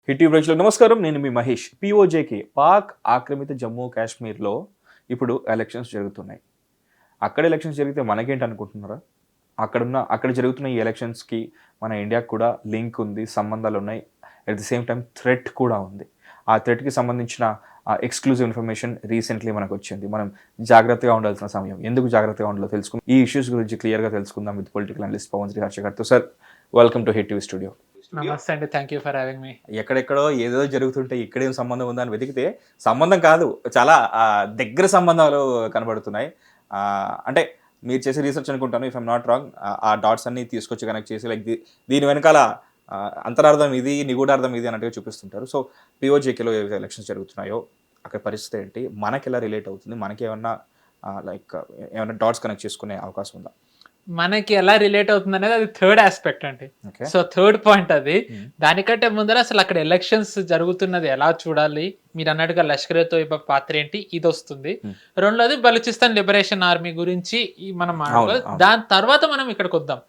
Hit TV ప్రేక్షకులకు నమస్కారం. నేను మీ మహేష్. పీఓజేకి పాక్ ఆక్రమిత జమ్మూ కాశ్మీర్లో ఇప్పుడు ఎలక్షన్స్ జరుగుతున్నాయి. అక్కడ ఎలక్షన్స్ జరిగితే మనకేంటి అనుకుంటున్నారా? అక్కడ జరుగుతున్న ఈ ఎలక్షన్స్కి మన ఇండియాకి కూడా లింక్ ఉంది, సంబంధాలు ఉన్నాయి. At the same time threat కూడా ఉంది. ఆ థ్రెట్కి సంబంధించిన ఎక్స్క్లూజివ్ ఇన్ఫర్మేషన్ రీసెంట్లీ మనకు వచ్చింది. మనం జాగ్రత్తగా ఉండాల్సిన సమయం. ఎందుకు జాగ్రత్తగా ఉండాలో తెలుసుకుందాం. ఈ ఇష్యూస్ గురించి క్లియర్గా తెలుసుకుందాం with political analyst Pawan Sri Harsha గారితో. Sir, welcome to hit TV studio. నమస్తే అండి, thank you for having me. ఎక్కడెక్కడో ఏదో జరుగుతుంటే ఇక్కడేం సంబంధం ఉందని వెతికితే సంబంధం కాదు, చాలా దగ్గర సంబంధాలు కనబడుతున్నాయి. అంటే మీరు చేసే రీసెర్చ్ అనుకుంటాను, ఇఫ్ ఐమ్ నాట్ రాంగ్. ఆ డాట్స్ అన్ని తీసుకొచ్చి కనెక్ట్ చేసి లైక్ దీని వెనకాల అంతరార్థం ఇది, నిగూఢార్థం ఇది అన్నట్టుగా చూపిస్తుంటారు. సో పిఓజేకేలో ఏవైతే ఎలక్షన్స్ జరుగుతున్నాయో అక్కడ పరిస్థితి ఏంటి, మనకి ఎలా రిలేట్ అవుతుంది, మనకి ఏమన్నా లైక్ ఏమైనా డాట్స్ కనెక్ట్ చేసుకునే అవకాశం ఉందా? మనకి ఎలా రిలేట్ అవుతుంది అనేది అది థర్డ్ ఆస్పెక్ట్ అండి. Okay. సో థర్డ్ పాయింట్ అది. దానికంటే ముందర అసలు అక్కడ ఎలక్షన్స్ జరుగుతున్నది ఎలా చూడాలి, మీరు అన్నట్టుగా లష్కరే తోయిబా పాత్ర ఏంటి, ఇది వస్తుంది. రెండోది బలూచిస్తాన్ లిబరేషన్ ఆర్మీ గురించి మనం మాట్లాడాలి. దాని తర్వాత మనం ఇక్కడికి వద్దాం.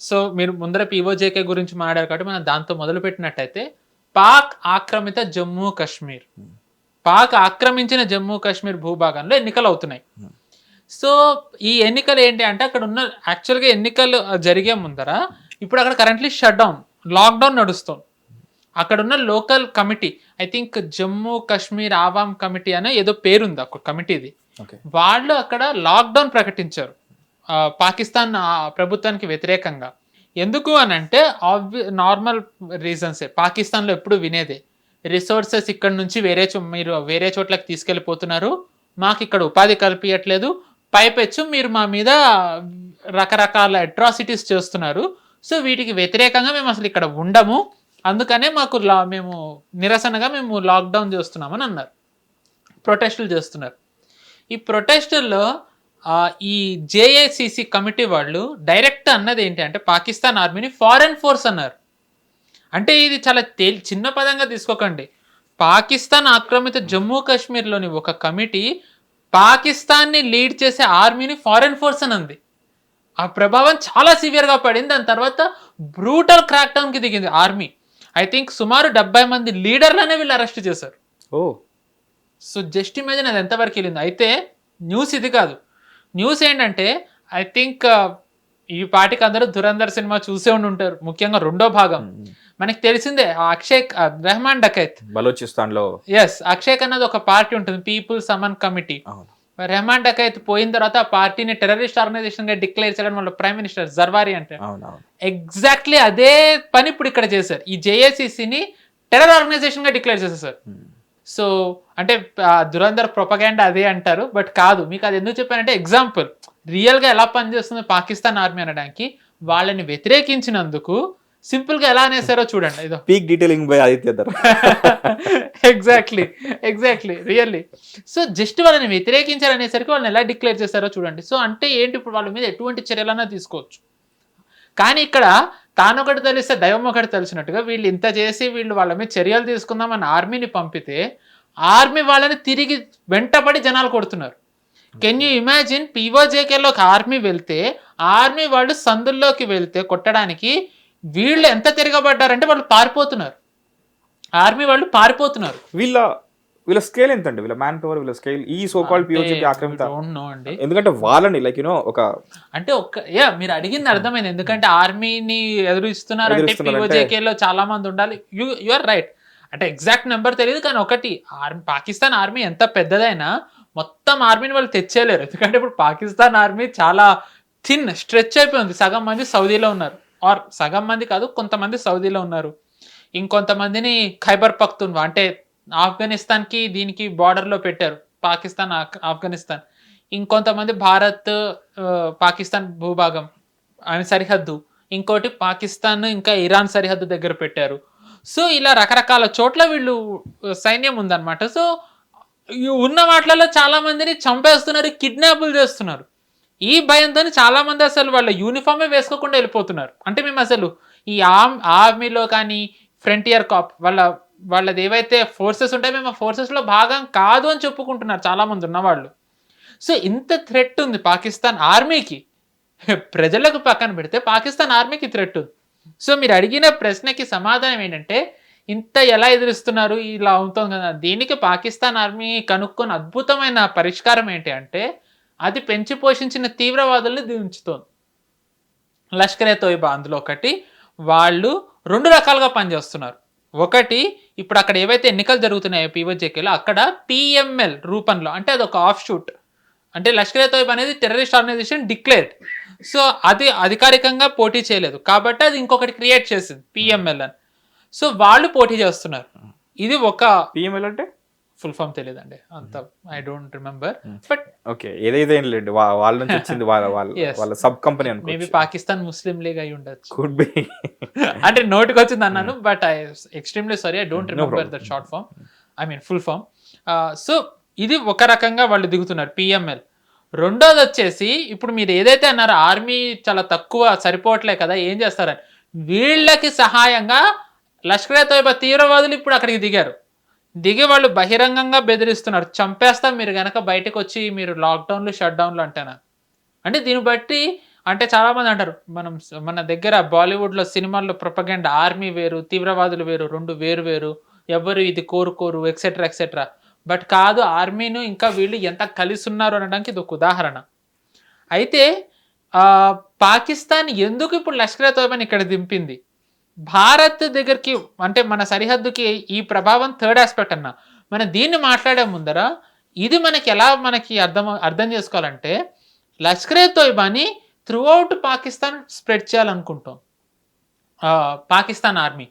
సో మీరు ముందర పిఓజేకే గురించి మాట్లాడారు కాబట్టి మనం దాంతో మొదలు పెట్టినట్టయితే, పాక్ ఆక్రమిత జమ్మూ కాశ్మీర్, పాక్ ఆక్రమించిన జమ్మూ కాశ్మీర్ భూభాగంలో ఎన్నికలు అవుతున్నాయి. సో ఈ ఎన్నికలు ఏంటి అంటే, అక్కడ ఉన్న యాక్చువల్గా ఎన్నికలు జరిగే ముందర ఇప్పుడు అక్కడ కరెంట్లీ షట్ డౌన్, లాక్డౌన్ నడుస్తుంది. అక్కడ ఉన్న local committee, I think Jammu Kashmir Awam committee అనే ఏదో పేరుంది ఒక కమిటీది. వాళ్ళు అక్కడ లాక్డౌన్ ప్రకటించారు పాకిస్తాన్ ప్రభుత్వానికి వ్యతిరేకంగా. ఎందుకు అని అంటే నార్మల్ రీజన్సే. పాకిస్తాన్లో ఎప్పుడు వినేదే, రిసోర్సెస్ ఇక్కడ నుంచి మీరు వేరే చోట్లకి తీసుకెళ్ళిపోతున్నారు, మాకు ఇక్కడ ఉపాధి కల్పించట్లేదు, పైపెచ్చు మీరు మా మీద రకరకాల అట్రాసిటీస్ చేస్తున్నారు. సో వీటికి వ్యతిరేకంగా మేము అసలు ఇక్కడ ఉండము, అందుకనే మాకు మేము నిరసనగా మేము లాక్డౌన్ చేస్తున్నామని అన్నారు. ప్రొటెస్టులు చేస్తున్నారు. ఈ ప్రొటెస్టుల్లో ఈ జేఏసీసీ కమిటీ వాళ్ళు డైరెక్ట్ అన్నది ఏంటి అంటే, పాకిస్తాన్ ఆర్మీని ఫారెన్ ఫోర్స్ అన్నారు. అంటే ఇది చాలా చిన్న పదంగా తీసుకోకండి. పాకిస్తాన్ ఆక్రమిత జమ్మూ కాశ్మీర్లోని ఒక కమిటీ పాకిస్తాన్ని లీడ్ చేసే ఆర్మీని ఫారెన్ ఫోర్స్ అని అంది. ఆ ప్రభావం చాలా సివియర్గా పడింది. దాని తర్వాత బ్రూటల్ క్రాక్ డౌన్కి దిగింది ఆర్మీ. ఐ థింక్ సుమారు 70 మంది లీడర్లనే వీళ్ళు అరెస్ట్ చేశారు. సో జస్ట్ ఇమాజిన్ అది ఎంతవరకు వెళ్ళింది. అయితే న్యూస్ ఇది కాదు. న్యూస్ ఏంటంటే, ఐ థింక్ ఈ పాటికి అందరూ ధురంధర్ సినిమా చూసే ఉంటారు, ముఖ్యంగా రెండో భాగం. మనకి తెలిసిందే అక్షయ్ రెహమాన్ డకైత్ బలూచిస్తాన్ లో. ఎస్, అక్షయ్ అన్నది ఒక పార్టీ ఉంటుంది, పీపుల్ సమన్ కమిటీ. రెహమాన్ డకైత్ పోయిన తర్వాత ఆ పార్టీని టెర్రరిస్ట్ ఆర్గనైజేషన్ గా డిక్లేర్ చేయడం వల్ల ప్రైమ్ మినిస్టర్ జర్వారీ అంటే ఎగ్జాక్ట్లీ అదే పని ఇప్పుడు ఇక్కడ చేశారు. ఈ జేఏసీసీని టెర్రర్ ఆర్గనైజేషన్ గా డిక్లేర్ చేశారు. సో అంటే దురంధర్ ప్రొపగాండా అదే అంటారు, బట్ కాదు. మీకు అది ఎందుకు చెప్పానంటే, ఎగ్జాంపుల్ రియల్గా ఎలా పనిచేస్తుంది పాకిస్తాన్ ఆర్మీ అనడానికి. వాళ్ళని వ్యతిరేకించినందుకు సింపుల్ గా ఎలా అనేసారో చూడండి. ఇదో peak detailing by Aditya Dhar. Exactly really. So just వాళ్ళని వ్యతిరేకించారనేసరికి వాళ్ళని ఎలా డిక్లేర్ చేశారో చూడండి. సో అంటే ఏంటి, ఇప్పుడు వాళ్ళ మీద ఎటువంటి చర్యలన్నా తీసుకోవచ్చు. కానీ ఇక్కడ తానొకటి తెలిస్తే దైవం ఒకటి తెలిసినట్టుగా వీళ్ళు ఇంత చేసి వీళ్ళు వాళ్ళ మీద చర్యలు తీసుకుందామని ఆర్మీని పంపితే, ఆర్మీ వాళ్ళని తిరిగి వెంటపడి జనాలు కొడుతున్నారు. కెన్ యూ ఇమాజిన్, పిఓజేకేలోకి ఆర్మీ వెళ్తే, ఆర్మీ వాళ్ళు సందుల్లోకి వెళ్తే కొట్టడానికి వీళ్ళు ఎంత తిరగబడ్డారంటే వాళ్ళు పారిపోతున్నారు. ఆర్మీ వాళ్ళు పారిపోతున్నారు. వీళ్ళ స్కేల్ ఎంత అండి, వీళ్ళ మ్యాన్ పవర్, వీళ్ళ స్కేల్ ఈ సో కాల్డ్ పిఓజేకే ఆక్రమిత అండి. ఎందుకంటే వాళ్ళని లైక్ ఒక అంటే మీరు అడిగింది అర్థమైంది. ఎందుకంటే ఆర్మీని ఎదురిస్తున్నారు అంటే పిఓజేకేలో చాలా మంది ఉండాలి. You are right. అంటే ఎగ్జాక్ట్ నెంబర్ తెలియదు, కానీ ఒకటి, పాకిస్తాన్ ఆర్మీ ఎంత పెద్దదైనా మొత్తం ఆర్మీని వాళ్ళు తెచ్చేయలేరు. ఎందుకంటే ఇప్పుడు పాకిస్తాన్ ఆర్మీ చాలా థిన్ స్ట్రెచ్ అయిపోయింది. సగం మంది సౌదీలో ఉన్నారు, ఆర్ సగం మంది కాదు, కొంతమంది సౌదీలో ఉన్నారు, ఇంకొంతమందిని ఖైబర్ పఖ్తూన్వా అంటే ఆఫ్ఘనిస్తాన్కి దీనికి బార్డర్లో పెట్టారు, పాకిస్తాన్ ఆఫ్ఘనిస్తాన్. ఇంకొంతమంది భారత్ పాకిస్తాన్ భూభాగం అని సరిహద్దు, ఇంకోటి పాకిస్తాన్ ఇంకా ఇరాన్ సరిహద్దు దగ్గర పెట్టారు. సో ఇలా రకరకాల చోట్ల వీళ్ళు సైన్యం ఉందన్నమాట. సో ఉన్న వాటిలలో చాలా మందిని చంపేస్తున్నారు, కిడ్నాపులు చేస్తున్నారు. ఈ భయంతో చాలా మంది అసలు వాళ్ళ యూనిఫామే వేసుకోకుండా వెళ్ళిపోతున్నారు. అంటే మేము అసలు ఈ ఆర్మీలో కానీ ఫ్రంటియర్ కాప్ వాళ్ళది ఏవైతే ఫోర్సెస్ ఉంటాయో మేము ఆ ఫోర్సెస్లో భాగం కాదు అని చెప్పుకుంటున్నారు చాలా మంది ఉన్నవాళ్ళు. సో ఇంత థ్రెట్ ఉంది పాకిస్తాన్ ఆర్మీకి. ప్రజలకు పక్కన పెడితే పాకిస్తాన్ ఆర్మీకి థ్రెట్ ఉంది. సో మీరు అడిగిన ప్రశ్నకి సమాధానం ఏంటంటే, ఇంత ఎలా ఎదిరిస్తున్నారు ఇలా అవుతుంది కదా. దీనికి పాకిస్తాన్ ఆర్మీ కనుక్కొని అద్భుతమైన పరిష్కారం ఏంటి అంటే అది పెంచి పోషించిన తీవ్రవాదుల్ని దించుతోంది. లష్కరే తోయిబా అందులో ఒకటి. వాళ్ళు 2 రకాలుగా పనిచేస్తున్నారు. ఒకటి ఇప్పుడు అక్కడ ఏవైతే ఎన్నికలు జరుగుతున్నాయో పీఓజేకేలో అక్కడ పిఎంఎల్ రూపంలో, అంటే అదొక ఆఫ్ షూట్. అంటే లష్కరే తోయిబా అనేది టెర్రరిస్ట్ ఆర్గనైజేషన్ డిక్లేర్డ్. సో అది అధికారికంగా పోటీ చేయలేదు కాబట్టి అది ఇంకొకటి క్రియేట్ చేసింది పిఎంఎల్ అని. సో వాళ్ళు పోటీ చేస్తున్నారు. ఇది ఒక పిఎంఎల్ అంటే ఫుల్ ఫామ్ తెలియదండి అంత, I don't remember. But okay, ఏదైతే లేండి వాళ్ళ నుంచి వచ్చింది, వాళ్ళ సబ్ కంపెనీ అనుకో. మేబీ పాకిస్తాన్ ముస్లిం లీగ్ అయి ఉండొచ్చు. Could be. అంటే నోటికి వచ్చింది అన్నాను, but I extremely sorry, I don't remember that short form, I mean full form. So ఇది ఒక రకంగా వాళ్ళు దిగుతున్నారు పిఎంఎల్. రెండోది వచ్చేసి ఇప్పుడు మీరు ఏదైతే అన్నారో ఆర్మీ చాలా తక్కువ సరిపోవట్లే కదా ఏం చేస్తారని, వీళ్ళకి సహాయంగా లష్కరే తోయిబా తీవ్రవాదులు ఇప్పుడు అక్కడికి దిగారు. దిగి వాళ్ళు బహిరంగంగా బెదిరిస్తున్నారు, చంపేస్తాం మీరు కనుక బయటకు వచ్చి మీరు లాక్డౌన్లు షట్ డౌన్లు అంటేనా. అంటే దీన్ని బట్టి అంటే చాలామంది అంటారు మన దగ్గర బాలీవుడ్లో సినిమాల్లో ప్రొపగండా ఆర్మీ వేరు తీవ్రవాదులు వేరు, 2 వేరు వేరు, ఎవరు ఇది కోరుకోరు ఎక్సెట్రా ఎక్సెట్రా. బట్ కాదు, ఆర్మీను ఇంకా వీళ్ళు ఎంత కలిసి ఉన్నారు అనడానికి ఇది ఒక ఉదాహరణ. అయితే పాకిస్తాన్ ఎందుకు ఇప్పుడు లష్కరే తోయిబాని ఇక్కడ దింపింది, భారత్ దగ్గరికి అంటే మన సరిహద్దుకి ఈ ప్రభావం థర్డ్ ఆస్పెక్ట్ అన్న. మనం దీన్ని మాట్లాడే ముందర ఇది మనకి ఎలా అర్థం చేసుకోవాలంటే లష్కరే తోయిబాని త్రూ అవుట్ పాకిస్తాన్ స్ప్రెడ్ చేయాలనుకుంటాం పాకిస్తాన్ ఆర్మీ.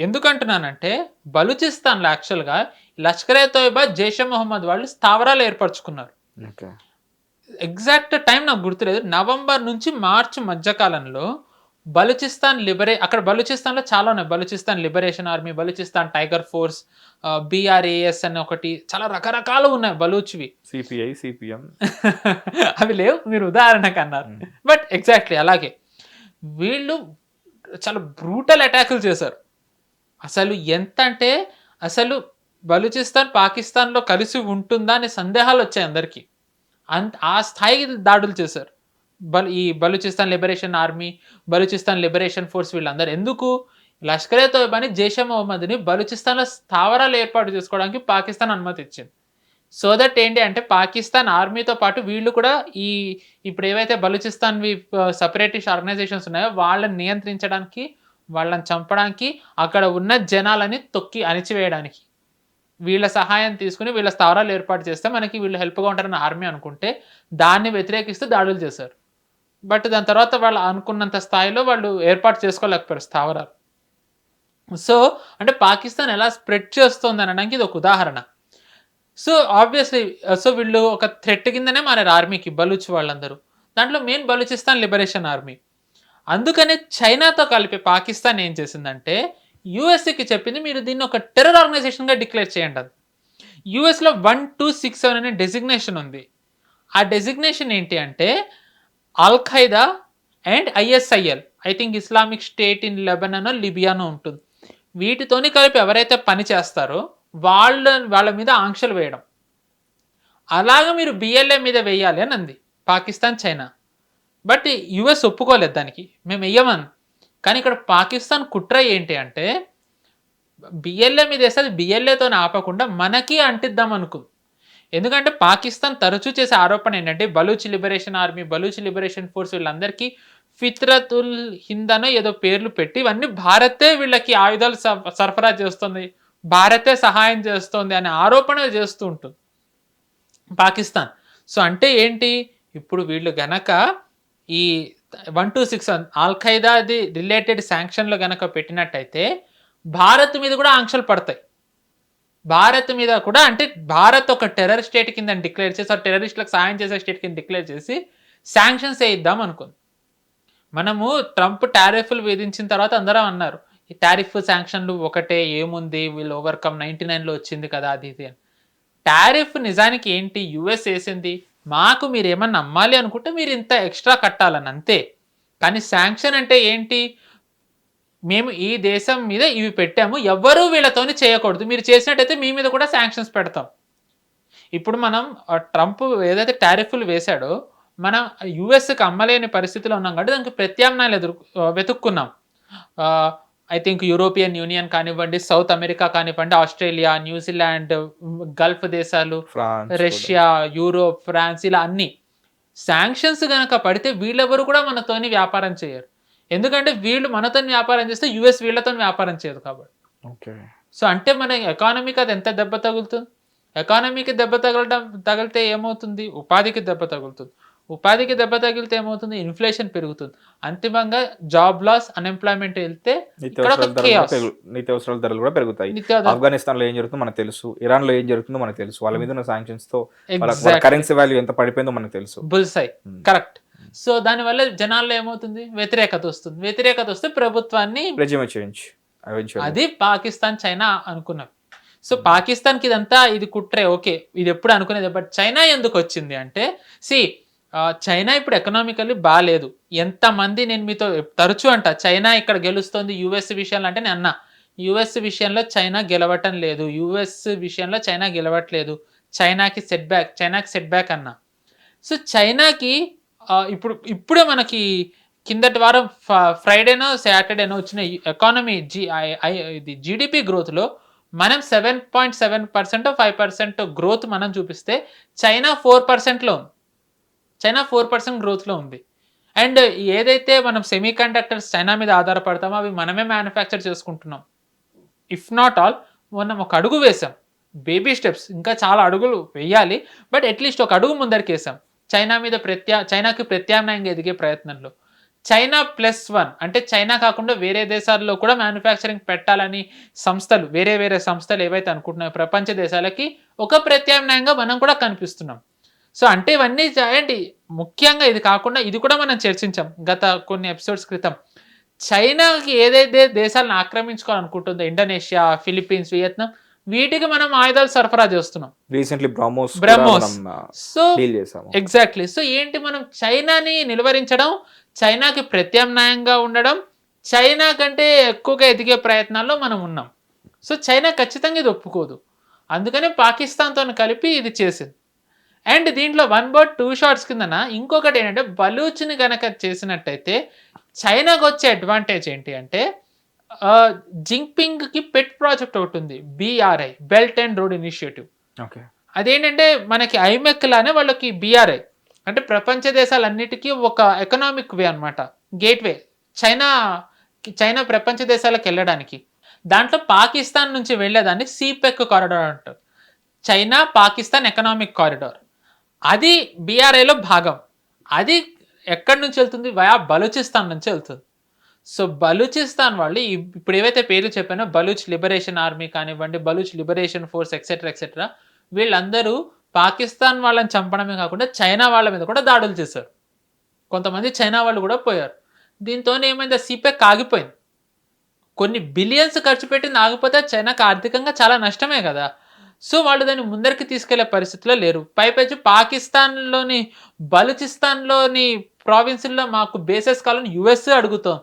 ఎందుకంటున్నానంటే బలూచిస్తాన్లో యాక్చువల్గా లష్కరే తోయిబా జైషే మొహమ్మద్ వాళ్ళు స్థావరాలు ఏర్పరచుకున్నారు. ఎగ్జాక్ట్ టైం నాకు గుర్తులేదు, నవంబర్ నుంచి మార్చి మధ్యకాలంలో బలూచిస్తాన్ అక్కడ బలూచిస్తాన్లో చాలా ఉన్నాయి, Balochistan liberation army, Balochistan tiger force, BRAS అని ఒకటి, చాలా రకరకాలు ఉన్నాయి బలూచ్వి. సిపిఐ సిపిఎం అవి లేవు, మీరు ఉదాహరణకు అన్నారు. బట్ ఎగ్జాక్ట్లీ అలాగే వీళ్ళు చాలా బ్రూటల్ అటాకులు చేశారు. అసలు ఎంత అంటే అసలు బలూచిస్తాన్ పాకిస్తాన్లో కలిసి ఉంటుందా అనే సందేహాలు వచ్చాయి అందరికీ. ఆ స్థాయికి దాడులు చేశారు ఈ Balochistan liberation army, Balochistan liberation force. వీళ్ళందరూ ఎందుకు లష్కరే తోయిబాని జైషే మొహమ్మద్ని బలూచిస్తాన్లో స్థావరాలు ఏర్పాటు చేసుకోవడానికి పాకిస్తాన్ అనుమతి ఇచ్చింది. సో దట్ ఏంటి అంటే పాకిస్తాన్ ఆర్మీతో పాటు వీళ్ళు కూడా ఇప్పుడు ఏవైతే బలూచిస్తాన్వి సపరేటిస్ట్ ఆర్గనైజేషన్స్ ఉన్నాయో వాళ్ళని నియంత్రించడానికి, వాళ్ళని చంపడానికి, అక్కడ ఉన్న జనాలని తొక్కి అణిచివేయడానికి వీళ్ళ సహాయం తీసుకుని వీళ్ళ స్థావరాలు ఏర్పాటు చేస్తే మనకి వీళ్ళు హెల్ప్గా ఉంటారని ఆర్మీ అనుకుంటే దాన్ని వ్యతిరేకిస్తూ దాడులు చేశారు. బట్ దాని తర్వాత వాళ్ళు అనుకున్నంత స్థాయిలో వాళ్ళు ఏర్పాటు చేసుకోలేకపోయారు స్థావరాలు. సో అంటే పాకిస్తాన్ ఎలా స్ప్రెడ్ చేస్తుంది అనడానికి ఇది ఒక ఉదాహరణ. సో ఆబ్వియస్లీ వీళ్ళు ఒక థ్రెట్ కిందనే మారారు ఆర్మీకి బలూచ్ వాళ్ళందరూ. దాంట్లో మెయిన్ బలూచిస్తాన్ లిబరేషన్ ఆర్మీ. అందుకనే చైనాతో కలిపి పాకిస్తాన్ ఏం చేసిందంటే యూఎస్ఏకి చెప్పింది మీరు దీన్ని ఒక టెర్రర్ ఆర్గనైజేషన్గా డిక్లేర్ చేయండి. అది యూఎస్లో 1267 అనే డెసిగ్నేషన్ ఉంది. ఆ డెసిగ్నేషన్ ఏంటి అంటే al Qaeda and ISIL, I think Islamic State in లెబనానో లిబియానో ఉంటుంది. వీటితోని కలిపి ఎవరైతే పని చేస్తారో వాళ్ళ మీద ఆంక్షలు వేయడం. అలాగా మీరు BLA మీద వేయాలి అని అంది పాకిస్తాన్ చైనా. బట్ యుఎస్ ఒప్పుకోలేదు దానికి, మేము వెయ్యమని. కానీ ఇక్కడ పాకిస్తాన్ కుట్ర ఏంటి అంటే BLA మీద వేస్తే అది BLAతో ఆపకుండా మనకి అంటిద్దాం అనుకుంది. ఎందుకంటే పాకిస్తాన్ తరచూ చేసే ఆరోపణ ఏంటంటే Baloch liberation army, Baloch liberation force వీళ్ళందరికీ ఫిత్రతుల్ హింద్ అనో ఏదో పేర్లు పెట్టి ఇవన్నీ భారతే వీళ్ళకి ఆయుధాలు సరఫరా చేస్తుంది, భారతే సహాయం చేస్తుంది అనే ఆరోపణ చేస్తూ ఉంటుంది పాకిస్తాన్. సో అంటే ఏంటి, ఇప్పుడు వీళ్ళు గనక ఈ 1261 అల్ ఖైదాది రిలేటెడ్ శాంక్షన్లు గనక పెట్టినట్టయితే భారత్ మీద కూడా ఆంక్షలు పడతాయి. భారత్ మీద కూడా అంటే భారత్ ఒక టెర్రర్ స్టేట్ కింద డిక్లేర్ చేసి ఆ టెర్రరిస్టులకు సాయం చేసే స్టేట్ కింద డిక్లేర్ చేసి శాంక్షన్స్ వేయిద్దాం అనుకుంది. మనము ట్రంప్ టారిఫ్లు విధించిన తర్వాత అందరం అన్నారు ఈ టారిఫ్ శాంక్షన్లు ఒకటే ఏముంది, వీళ్ళు ఓవర్కమ్ 99లో వచ్చింది కదా అది ఇది అని. టారిఫ్ నిజానికి ఏంటి, యుఎస్ వేసింది, మాకు మీరు ఏమన్నా నమ్మాలి అనుకుంటే మీరు ఇంత ఎక్స్ట్రా కట్టాలని అంతే. కానీ శాంక్షన్ అంటే ఏంటి, మేము ఈ దేశం మీద ఇవి పెట్టాము, ఎవ్వరూ వీళ్ళతోని చేయకూడదు, మీరు చేసినట్టయితే మీ మీద కూడా శాంక్షన్స్ పెడతాం. ఇప్పుడు మనం ట్రంప్ ఏదైతే టారిఫ్లు వేశాడో మనం యుఎస్కి అమ్మలేని పరిస్థితిలో ఉన్నాం కాబట్టి దానికి ప్రత్యామ్నాయాలు వెతుక్కున్నాం. ఐ థింక్ యూరోపియన్ యూనియన్ కానివ్వండి, సౌత్ అమెరికా కానివ్వండి, ఆస్ట్రేలియా, న్యూజిలాండ్, గల్ఫ్ దేశాలు, ఫ్రాన్స్ రష్యా, యూరోప్, ఫ్రాన్స్, ఇలా అన్ని శాంక్షన్స్ గనక పడితే వీళ్ళెవరు కూడా మనతోని వ్యాపారం చేయరు. ఎందుకంటే వీళ్ళు మనతోని వ్యాపారం చేస్తే యుఎస్ వీళ్ళతో వ్యాపారం చేయదు కాబట్టి. ఓకే. సో అంటే మన ఎకానమీకి అది ఎంత దెబ్బ తగులుతుంది? ఎకానమీకి దెబ్బ తగిలితే ఏమవుతుంది? ఉపాధికి దెబ్బ తగులుతుంది. ఉపాధికి దెబ్బ తగిలితే ఏమవుతుంది? ఇన్ఫ్లేషన్ పెరుగుతుంది. అంతిమంగా జాబ్ లాస్, అన్ఎంప్లాయ్మెంట్ వెళ్తే ఇక్కడ ఒక chaos. నిత్యావసరాల ధరలు కూడా పెరుగుతాయి. నిత్యావసర- ఆఫ్ఘనిస్తాన్ లో ఏం జరుగుతుందో మనకు తెలుసు, ఇరాన్ లో ఏం జరుగుతుందో మనకు తెలుసు, వాళ్ళ మీద ఉన్న సాంక్షన్స్ తో వాళ్ళ Exactly. కరెన్సీ వాల్యూ ఎంత పడిపోయిందో మనకు తెలుసు. Bullseye correct. సో దానివల్ల జనాల్లో ఏమవుతుంది? వ్యతిరేకత వస్తుంది. వ్యతిరేకత వస్తే ప్రభుత్వాన్ని, రెజ్యూమే చేంజ్ అది పాకిస్తాన్, చైనా అనుకున్నవి. సో పాకిస్తాన్కి ఇదంతా ఇది కుట్రే, ఓకే, ఇది ఎప్పుడు అనుకునేది. బట్ చైనా ఎందుకు వచ్చింది అంటే, చైనా ఇప్పుడు ఎకనామికల్లీ బాగాలేదు. ఎంతమంది, నేను మీతో తరచూ అంట, చైనా ఇక్కడ గెలుస్తుంది యుఎస్ విషయంలో అంటే, నేను అన్నా యుఎస్ విషయంలో చైనా గెలవటం లేదు, యుఎస్ విషయంలో చైనా గెలవట్లేదు, చైనాకి సెట్ బ్యాక్ అన్నా. సో చైనాకి ఇప్పుడే మనకి కిందటి వారం ఫ్రైడేనో సాటర్డేనో వచ్చిన ఎకానమీ ఇది జీడిపి గ్రోత్లో మనం 7.7% 5% గ్రోత్ మనం చూపిస్తే చైనా 4%లో ఉంది. చైనా 4% గ్రోత్లో ఉంది. అండ్ ఏదైతే మనం సెమీ కండక్టర్స్ చైనా మీద ఆధారపడతామో అవి మనమే మ్యానుఫ్యాక్చర్ చేసుకుంటున్నాం. ఇఫ్ నాట్ ఆల్, మనం ఒక అడుగు వేసాం, బేబీ స్టెప్స్, ఇంకా చాలా అడుగులు వేయాలి, బట్ అట్లీస్ట్ ఒక అడుగు ముందరికి వేసాం చైనాకి ప్రత్యామ్నాయంగా ఎదిగే ప్రయత్నంలో. చైనా +1 అంటే చైనా కాకుండా వేరే దేశాల్లో కూడా మ్యానుఫ్యాక్చరింగ్ పెట్టాలని సంస్థలు, వేరే సంస్థలు ఏవైతే అనుకుంటున్నాయో ప్రపంచ దేశాలకి ఒక ప్రత్యామ్నాయంగా మనం కూడా కనిపిస్తున్నాం. సో అంటే ఇవన్నీ చేయండి. ముఖ్యంగా ఇది కాకుండా ఇది కూడా మనం చర్చించాం గత కొన్ని ఎపిసోడ్స్ క్రితం. చైనాకి ఏదైతే దేశాలను ఆక్రమించుకోవాలనుకుంటుందో, ఇండోనేషియా, ఫిలిప్పీన్స్, వియత్నాం, వీటికి మనం ఆయుధాలు సరఫరా చేస్తున్నాం. రీసెంట్లీ బ్రహ్మోస్ సో డీల్ చేసాము. ఎగ్జాక్ట్లీ. సో ఏంటి, మనం చైనాని నిలువరించడం, చైనాకి ప్రత్యామ్నాయంగా ఉండడం, చైనా కంటే ఎక్కువగా ఎదిగే ప్రయత్నాల్లో మనం ఉన్నాం. సో చైనా ఖచ్చితంగా ఇది ఒప్పుకోదు. అందుకనే పాకిస్తాన్తో కలిపి ఇది చేసింది. అండ్ దీంట్లో 1 bird 2 shots కిందన ఇంకొకటి ఏంటంటే, బలూచ్ని కనుక చేసినట్టయితే చైనాకు వచ్చే అడ్వాంటేజ్ ఏంటి అంటే, జింగ్పింగ్కి పెట్ ప్రాజెక్ట్ ఒకటి ఉంది, BRI, belt and road initiative. Okay. అదేంటంటే మనకి ఐమెక్ లానే వాళ్ళకి BRI అంటే ప్రపంచ దేశాలన్నిటికీ ఒక ఎకనామిక్ వే అనమాట, గేట్వే. చైనా ప్రపంచ దేశాలకు వెళ్ళడానికి. దాంట్లో పాకిస్తాన్ నుంచి వెళ్ళేదాన్ని CPEC కారిడార్ అంటారు, చైనా పాకిస్తాన్ ఎకనామిక్ కారిడార్. అది BRIలో భాగం. అది ఎక్కడి నుంచి వెళ్తుంది? వయా బలూచిస్తాన్ నుంచి వెళ్తుంది. సో బలూచిస్తాన్ వాళ్ళు ఇప్పుడు ఏవైతే పేర్లు చెప్పానో, బలూచ్ లిబరేషన్ ఆర్మీ కానివ్వండి, బలూచ్ లిబరేషన్ ఫోర్స్, ఎక్సెట్రా, వీళ్ళందరూ పాకిస్తాన్ వాళ్ళని చంపడమే కాకుండా చైనా వాళ్ళ మీద కూడా దాడులు చేశారు. కొంతమంది చైనా వాళ్ళు కూడా పోయారు. దీంతో ఏమైంది, CPEC ఆగిపోయింది. కొన్ని బిలియన్స్ ఖర్చు పెట్టింది ఆగిపోతే చైనాకి ఆర్థికంగా చాలా నష్టమే కదా. సో వాళ్ళు దాన్ని ముందరికి తీసుకెళ్లే పరిస్థితిలో లేరు. పైపైచి పాకిస్తాన్లోని బలూచిస్తాన్లోని ప్రావిన్సుల్లో మాకు బేసెస్ కావాలని US అడుగుతాం.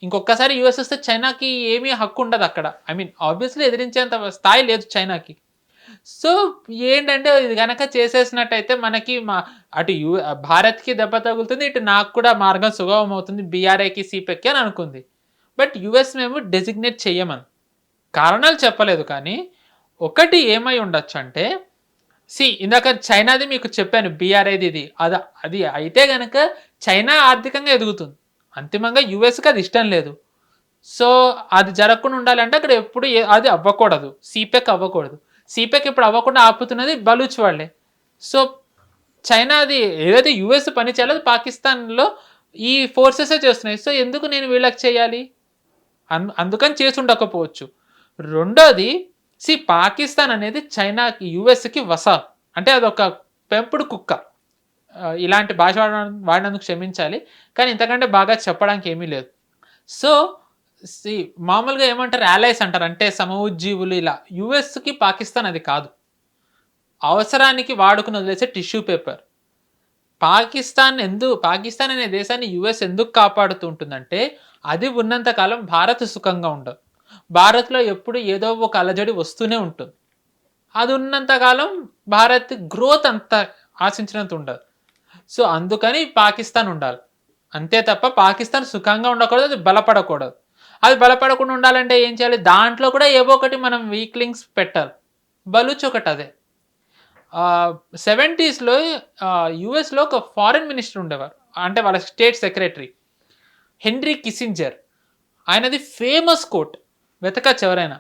ఇంకొకసారి US వస్తే చైనాకి ఏమీ హక్కు ఉండదు అక్కడ. ఐ మీన్ ఆబ్వియస్లీ ఎదిరించేంత స్థాయి లేదు చైనాకి. సో ఏంటంటే ఇది కనుక చేసేసినట్టయితే మనకి అటు భారత్కి దెబ్బ తగులుతుంది, ఇటు నాకు కూడా మార్గం సుగమం అవుతుంది, BRIకి CPECకి అని అనుకుంది. బట్ US మేము డెసిగ్నేట్ చెయ్యమని కారణాలు చెప్పలేదు. కానీ ఒకటి ఏమై ఉండొచ్చు అంటే, ఇందాక చైనాది మీకు చెప్పాను, BRIది ఇది, అది అయితే కనుక చైనా ఆర్థికంగా ఎదుగుతుంది. అంతిమంగా USకి అది ఇష్టం లేదు. సో అది జరగకుండా ఉండాలంటే అక్కడ ఎప్పుడు అది అవ్వకూడదు, CPEC అవ్వకూడదు. CPEC ఇప్పుడు అవ్వకుండా ఆపుతున్నది బలూచ్ వాళ్ళే. సో చైనాది ఏదైతే US పని చేయాలో పాకిస్తాన్లో ఈ ఫోర్సెసే చేస్తున్నాయి. సో ఎందుకు నేను వీళ్ళకి చేయాలి? అందుకని చేసి ఉండకపోవచ్చు. రెండోది, పాకిస్తాన్ అనేది చైనాకి, USకి వసాల్ అంటే అదొక పెంపుడు కుక్క. ఇలాంటి భాష వాడినందుకు క్షమించాలి, కానీ ఇంతకంటే బాగా చెప్పడానికి ఏమీ లేదు. సో మామూలుగా ఏమంటారు, allies అంటారు, అంటే సమఉజ్జీవులు. ఇలా USకి పాకిస్తాన్ అది కాదు, అవసరానికి వాడుకుని వదిలేసే టిష్యూ పేపర్. పాకిస్తాన్ అనే దేశాన్ని US ఎందుకు కాపాడుతూ ఉంటుందంటే, అది ఉన్నంతకాలం భారత్ సుఖంగా ఉండదు. భారత్లో ఎప్పుడు ఏదో ఒక అలజడి వస్తూనే ఉంటుంది. అది ఉన్నంతకాలం భారత్ గ్రోత్ అంత ఆశించినంత ఉండదు. సో అందుకని పాకిస్తాన్ ఉండాలి అంతే తప్ప పాకిస్తాన్ సుఖంగా ఉండకూడదు, అది బలపడకూడదు. అది బలపడకుండా ఉండాలంటే ఏం చేయాలి? దాంట్లో కూడా ఏవో ఒకటి మనం వీక్ లింక్స్ పెట్టాలి. బలూచ్ ఒకటి అదే. 70స్లో యుఎస్లో ఒక ఫారిన్ మినిస్టర్ ఉండేవారు, అంటే వాళ్ళ స్టేట్ సెక్రటరీ హెన్రీ కిసింజర్. ఆయనది ఫేమస్ కోట్, వెతకచ్చు ఎవరైనా.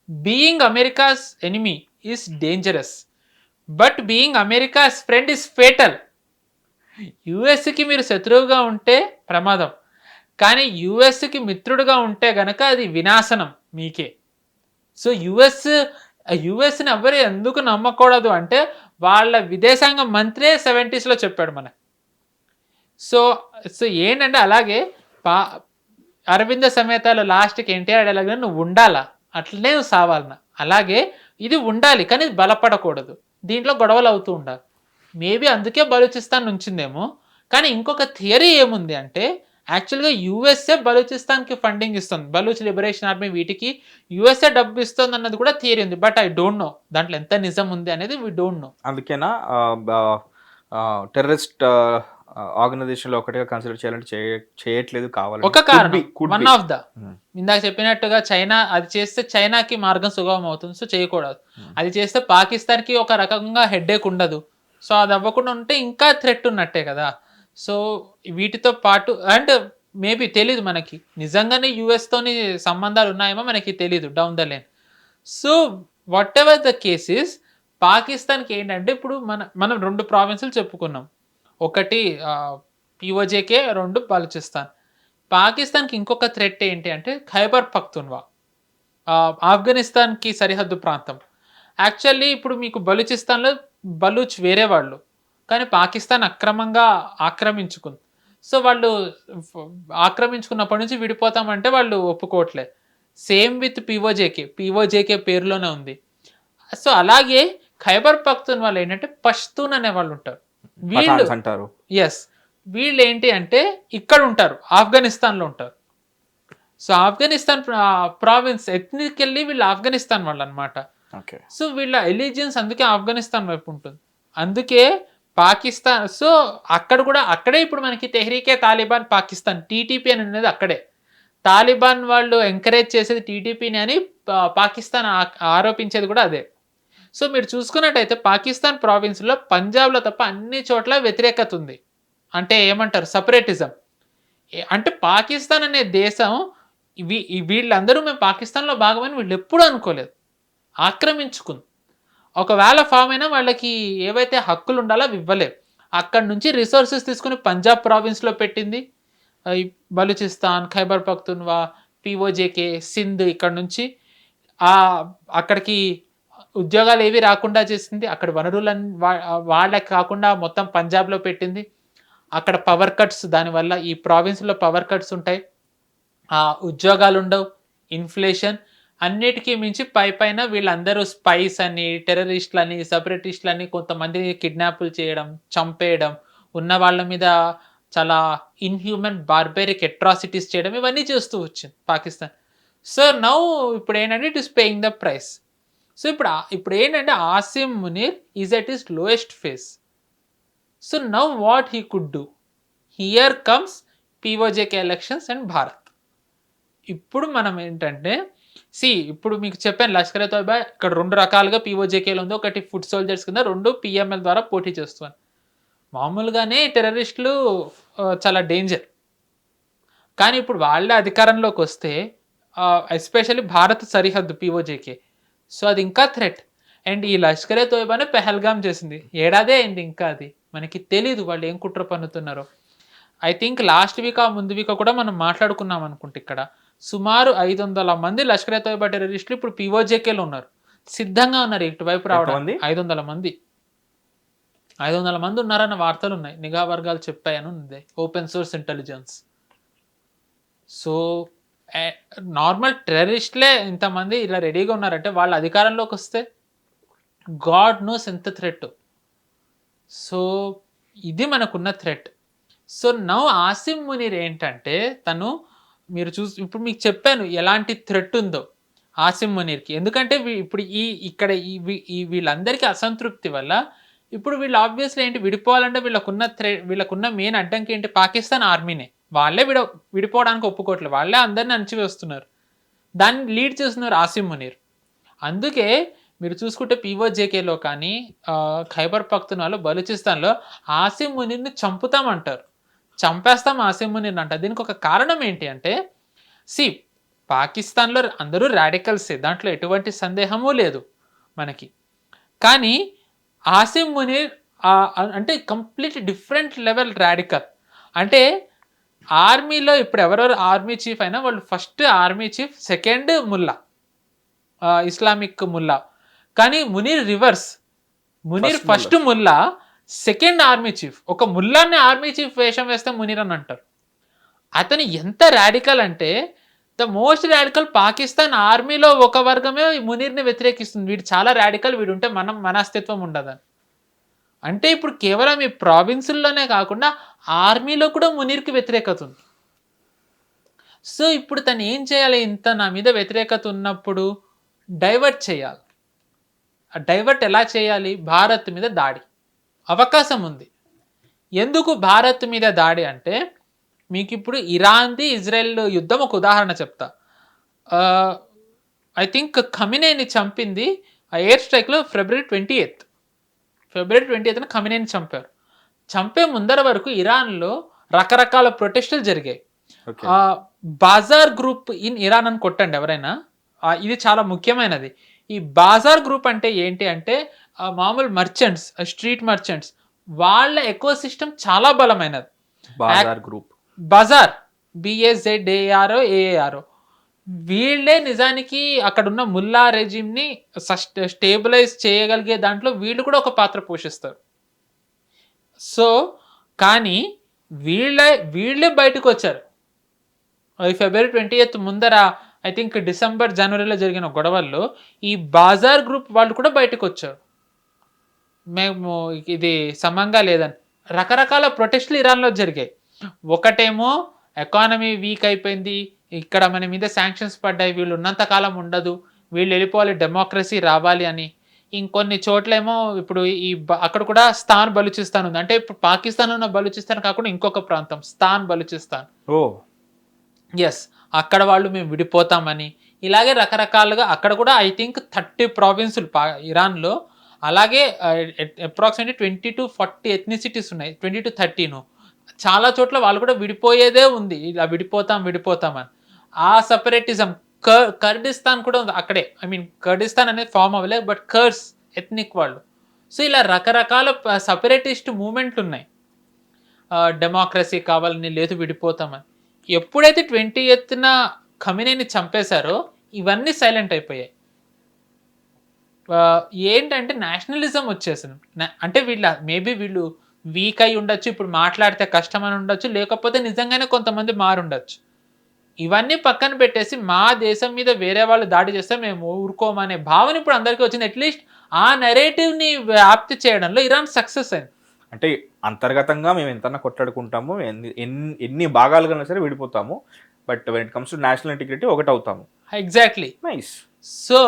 Being America's enemy is dangerous, but being America's friend is fatal. యుఎస్కి మీరు శత్రువుగా ఉంటే ప్రమాదం, కానీ యుఎస్కి మిత్రుడుగా ఉంటే గనక అది వినాశనం మీకే. సో యుఎస్ని ఎవరు ఎందుకు నమ్మకూడదు అంటే వాళ్ళ విదేశాంగ మంత్రే 70స్లో చెప్పాడు మనకి. సో సో ఏంటంటే అలాగే అరవింద సమేతాలో లాస్ట్కి ఎన్టీఆర్ ఎలాగ నువ్వు ఉండాలా, అట్లనే నువ్వు సావాలన్నా, అలాగే ఇది ఉండాలి కానీ బలపడకూడదు, దీంట్లో గొడవలు అవుతూ ఉండాలి. మేబీ అందుకే బలూచిస్తాన్ ఉంచిందేమో. కానీ ఇంకొక థియరీ ఏముంది అంటే యాక్చువల్గా యుఎస్ఏ బలూచిస్తాన్కి ఫండింగ్ ఇస్తుంది, బలూచ్ లిబరేషన్ ఆర్మీ వీటికి యుఎస్ఏ డబ్బు ఇస్తుంది అన్నది కూడా థియరీ ఉంది. బట్ ఐ డోంట్ నో దాంట్లో ఎంత నిజం ఉంది అనేది వీ డోంట్ నో. అందుకేనా టెర్రరిస్ట్ ఆర్గనైజేషన్లో ఒకటిగా కన్సిడర్ చేయాలంటే చేయట్లేదు, కావాలి. ఒక కారణం, వన్ ఆఫ్ ద, ఇందాక చెప్పినట్టుగా చైనా అది చేస్తే చైనాకి మార్గం సుగమం అవుతుంది, సో చేయకూడదు. అది చేస్తే పాకిస్తాన్కి ఒక రకంగా హెడ్ఏక్ ఉండదు, సో అది అవ్వకుండా ఉంటే ఇంకా థ్రెట్ ఉన్నట్టే కదా. సో వీటితో పాటు అండ్ మేబీ తెలీదు మనకి నిజంగానే యుఎస్తోని సంబంధాలు ఉన్నాయేమో మనకి తెలీదు down the line. So what ever the cases, పాకిస్తాన్కి ఏంటంటే ఇప్పుడు మనం 2 ప్రావిన్సులు చెప్పుకున్నాం, ఒకటి పిఓజేకే, 2 బలూచిస్తాన్. పాకిస్తాన్కి ఇంకొక థ్రెట్ ఏంటి అంటే ఖైబర్ పఖ్తూన్వా, ఆఫ్ఘనిస్తాన్కి సరిహద్దు ప్రాంతం. యాక్చువల్లీ ఇప్పుడు మీకు బలూచిస్తాన్లో బలూచ్ వేరే వాళ్ళు, కానీ పాకిస్తాన్ అక్రమంగా ఆక్రమించుకుంది. సో వాళ్ళు ఆక్రమించుకున్నప్పటి నుంచి విడిపోతామంటే వాళ్ళు ఒప్పుకోవట్లే. సేమ్ విత్ పిఓజేకే పేరులోనే ఉంది. సో అలాగే ఖైబర్ పఖ్తూన్ వాళ్ళు ఏంటంటే పష్తూన్ అనే వాళ్ళు ఉంటారు, వీళ్ళు అంటారు. ఎస్, వీళ్ళు ఏంటి అంటే ఇక్కడ ఉంటారు, ఆఫ్ఘనిస్తాన్లో ఉంటారు. సో ఆఫ్ఘనిస్తాన్ ప్రావిన్స్ ఎథ్నికల్లీ వీళ్ళు ఆఫ్ఘనిస్తాన్ వాళ్ళు అనమాట. సో వీళ్ళ ఎలిజియన్స్ అందుకే ఆఫ్ఘనిస్తాన్ వైపు ఉంటుంది. అందుకే పాకిస్తాన్, సో అక్కడే ఇప్పుడు మనకి తెహ్రీకే తాలిబాన్ పాకిస్తాన్, టీటీపీ అని అనేది అక్కడే. తాలిబాన్ వాళ్ళు ఎంకరేజ్ చేసేది టీటీపీని అని పాకిస్తాన్ ఆరోపించేది కూడా అదే. సో మీరు చూసుకున్నట్టయితే పాకిస్తాన్ ప్రావిన్స్లో పంజాబ్లో తప్ప అన్ని చోట్ల వ్యతిరేకత ఉంది, అంటే ఏమంటారు సపరేటిజం. అంటే పాకిస్తాన్ అనే దేశం వీళ్ళందరూ మేము పాకిస్తాన్లో భాగమని వీళ్ళు ఎప్పుడూ అనుకోలేదు, ఆక్రమించుకుంది. ఒకవేళ ఫామ్ అయినా వాళ్ళకి ఏవైతే హక్కులు ఉండాలో అవి ఇవ్వలేవు. అక్కడ నుంచి రిసోర్సెస్ తీసుకుని పంజాబ్ ప్రావిన్స్లో పెట్టింది, బలూచిస్తాన్, ఖైబర్ పఖ్తూన్వా, పిఓజేకే, సింధ్, ఇక్కడ నుంచి అక్కడికి ఉద్యోగాలు ఏవి రాకుండా చేసింది, అక్కడ వనరులను వాళ్ళకి కాకుండా మొత్తం పంజాబ్లో పెట్టింది. అక్కడ పవర్ కట్స్, దానివల్ల ఈ ప్రావిన్స్లో పవర్ కట్స్ ఉంటాయి, ఉద్యోగాలు ఉండవు, ఇన్ఫ్లేషన్, అన్నిటికీ మించి పైన వీళ్ళందరూ స్పైస్ అని, టెర్రరిస్టులని, సపరేటిస్టులని, కొంతమందిని కిడ్నాపులు చేయడం, చంపేయడం, ఉన్న వాళ్ళ మీద చాలా ఇన్హ్యూమన్ బార్బెరిక్ అట్రాసిటీస్ చేయడం, ఇవన్నీ చేస్తూ వచ్చింది పాకిస్తాన్. సో నౌ ఇప్పుడు ఏంటంటే it is paying the price. So ఇప్పుడు ఏంటంటే Asim Munir is at is lowest face. So now what he could do, here comes PoJK elections and Bharat. ఇప్పుడు మనం ఏంటంటే ఇప్పుడు మీకు చెప్పాను లష్కర్ తోయిబా ఇక్కడ 2 రకాలుగా పిఓజేకేలు ఉంది, ఒకటి ఫుడ్ సోల్జర్స్ కింద, 2 పిఎంఎల్ ద్వారా పోటీ చేస్తున్నాను. మామూలుగానే టెర్రరిస్టులు చాలా డేంజర్, కానీ ఇప్పుడు వాళ్ళే అధికారంలోకి వస్తే ఎస్పెషల్లీ భారత్ సరిహద్దు పిఓజేకే, సో అది ఇంకా థ్రెట్. అండ్ ఈ లష్కరే తోయిబానే పెహల్గామ్ చేసింది, ఏడాదే అయింది, ఇంకా అది మనకి తెలీదు వాళ్ళు ఏం కుట్ర పన్నుతున్నారో. ఐ థింక్ లాస్ట్ వీక్ ముందు వీక్ కూడా మనం మాట్లాడుకున్నాం అనుకుంటే ఇక్కడ సుమారు 500 మంది లష్కరే తోయిబా టెర్రరిస్టులు ఇప్పుడు పిఓజేకేలో ఉన్నారు, సిద్ధంగా ఉన్నారు ఇటువైపు రావడానికి. 500 మంది ఉన్నారన్న వార్తలు ఉన్నాయి, నిఘా వర్గాలు చెప్పాయని ఉంది, open source intelligence. So normal టెర్రరిస్టులే ఇంతమంది ఇలా రెడీగా ఉన్నారంటే వాళ్ళు అధికారంలోకి వస్తే గాడ్ నోస్ ఎంత థ్రెట్. సో ఇది మనకున్న threat. So now Asim Munir ఏంటంటే తను మీరు ఇప్పుడు మీకు చెప్పాను ఎలాంటి థ్రెట్ ఉందో ఆసిమ్ మునీర్కి. ఎందుకంటే ఇప్పుడు ఇక్కడ వీళ్ళందరికీ అసంతృప్తి వల్ల ఇప్పుడు వీళ్ళు ఆబ్వియస్లీ ఏంటి విడిపోవాలంటే వీళ్ళకున్న మెయిన్ అడ్డంకి ఏంటి, పాకిస్తాన్ ఆర్మీనే, వాళ్ళే విడిపోవడానికి ఒప్పుకోవట్లేదు, వాళ్ళే అందరిని అణచివేస్తున్నారు. దాన్ని లీడ్ చేస్తున్నారు ఆసిమ్ మునీర్. అందుకే మీరు చూసుకుంటే పీఓజేకేలో కానీ ఖైబర్ పఖ్తూన్వాలో, బలూచిస్తాన్లో ఆసిమ్ మునీర్ని చంపుతామంటారు, చంపేస్తాం ఆసిమ్ మునీర్ని అంటారు. దీనికి ఒక కారణం ఏంటి అంటే, పాకిస్తాన్లో అందరూ రాడికల్సే, దాంట్లో ఎటువంటి సందేహము లేదు మనకి. కానీ ఆసిమ్ మునీర్ అంటే కంప్లీట్ డిఫరెంట్ లెవెల్ రాడికల్. అంటే ఆర్మీలో ఇప్పుడు ఎవరెవరు ఆర్మీ చీఫ్ అయినా వాళ్ళు ఫస్ట్ ఆర్మీ చీఫ్, సెకండ్ ముల్లా, ఇస్లామిక్ ముల్లా. కానీ మునీర్ రివర్స్, మునీర్ ఫస్ట్ ముల్లా, సెకండ్ ఆర్మీ చీఫ్. ఒక ముల్లాన్ని ఆర్మీ చీఫ్ వేషం వేస్తే మునీర్ అని అంటారు. అతను ఎంత రాడికల్ అంటే, ద మోస్ట్ రాడికల్. పాకిస్తాన్ ఆర్మీలో ఒక వర్గమే మునీర్ని వ్యతిరేకిస్తుంది, వీడు చాలా రాడికల్, వీడు ఉంటే మన అస్తిత్వం ఉండదని. అంటే ఇప్పుడు కేవలం ఈ ప్రావిన్సుల్లోనే కాకుండా ఆర్మీలో కూడా మునీర్కి వ్యతిరేకత ఉంది. సో ఇప్పుడు తను ఏం చేయాలి, ఇంత నా మీద వ్యతిరేకత ఉన్నప్పుడు డైవర్ట్ చేయాలి. ఆ డైవర్ట్ ఎలా చేయాలి, భారత్ మీద దాడి అవకాశం ఉంది. ఎందుకు భారత్ మీద దాడి అంటే, మీకు ఇప్పుడు ఇరాన్ది ఇజ్రాయెల్ యుద్ధం ఒక ఉదాహరణ చెప్తా. ఐ థింక్ ఖమినేని చంపింది ఆ ఎయిర్ స్ట్రైక్లో ఫిబ్రవరి 28న ఖమినేని చంపారు. చంపే ముందర వరకు ఇరాన్లో రకరకాల ప్రొటెస్టులు జరిగాయి. బాజార్ గ్రూప్ ఇన్ ఇరాన్ అని కొట్టండి ఎవరైనా, ఇది చాలా ముఖ్యమైనది. ఈ బాజార్ గ్రూప్ అంటే ఏంటి అంటే, మామూలు మర్చెంట్స్, స్ట్రీట్ మర్చెంట్స్, వాళ్ళ ఎకో సిస్టమ్ చాలా బలమైనది. బాజార్ గ్రూప్, బజార్, BAZARO వీళ్ళే నిజానికి అక్కడున్న ముల్లా రెజిమ్ని స్టేబిలైజ్ చేయగలిగే దాంట్లో వీళ్ళు కూడా ఒక పాత్ర పోషిస్తారు. సో కానీ వీళ్ళే బయటకు వచ్చారు. ఫిబ్రవరి 28 ముందర ఐ థింక్ డిసెంబర్ జనవరిలో జరిగిన గొడవల్లో ఈ బాజార్ గ్రూప్ వాళ్ళు కూడా బయటకు వచ్చారు, మేము ఇది సమంగా లేదని. రకరకాల ప్రొటెస్టులు ఇరాన్లో జరిగాయి. ఒకటేమో ఎకానమీ వీక్ అయిపోయింది, ఇక్కడ మన మీద శాంక్షన్స్ పడ్డాయి, వీళ్ళు ఉన్నంతకాలం ఉండదు, వీళ్ళు వెళ్ళిపోవాలి, డెమోక్రసీ రావాలి అని. ఇంకొన్ని చోట్లేమో ఇప్పుడు అక్కడ కూడా స్థాన్ బలూచిస్తాన్ ఉంది. అంటే ఇప్పుడు పాకిస్తాన్ ఉన్న బలూచిస్తాన్ కాకుండా ఇంకొక ప్రాంతం స్థాన్ బలూచిస్తాన్. ఎస్, అక్కడ వాళ్ళు మేము విడిపోతామని, ఇలాగే రకరకాలుగా అక్కడ కూడా ఐ థింక్ 30 ప్రావిన్సులు ఇరాన్లో. అలాగే అప్రాక్సిమేట్లీ 20 to 40 ఎథ్నిసిటీస్ ఉన్నాయి, 20 to 30. చాలా చోట్ల వాళ్ళు కూడా విడిపోయేదే ఉంది, ఇలా విడిపోతామని. ఆ సపరేటిజం, కర్డిస్తాన్ కూడా ఉంది అక్కడే. ఐ మీన్ కర్డిస్తాన్ అనేది ఫామ్ అవ్వలేదు, బట్ కర్స్ ఎథ్నిక్ వాళ్ళు. సో ఇలా రకరకాల సపరేటిస్ట్ మూమెంట్లు ఉన్నాయి. డెమోక్రసీ కావాలని, లేదు విడిపోతామని. ఎప్పుడైతే 28న ఖమినేని చంపేశారో ఇవన్నీ సైలెంట్ అయిపోయాయి. ఏంటంటే నేషనలిజం వచ్చేసింది. అంటే వీళ్ళు వీక్ అయి ఉండొచ్చు, ఇప్పుడు మాట్లాడితే కష్టం అని ఉండొచ్చు, లేకపోతే నిజంగానే కొంతమంది మారుండొచ్చు. ఇవన్నీ పక్కన పెట్టేసి మా దేశం మీద వేరే వాళ్ళు దాడి చేస్తే మేము ఊరుకోమనే భావన ఇప్పుడు అందరికీ వచ్చింది. అట్లీస్ట్ ఆ నెరేటివ్ని వ్యాప్తి చేయడంలో ఇరాన్ సక్సెస్ అయింది. అంటే అంతర్గతంగా మేము ఎంతన్నా కొట్లాడుకుంటాము, ఎన్ని భాగాలుగా సరే విడిపోతాము, but when it comes to national integrity ఒకటి అవుతాము. ఎగ్జాక్ట్లీ. నైస్. సో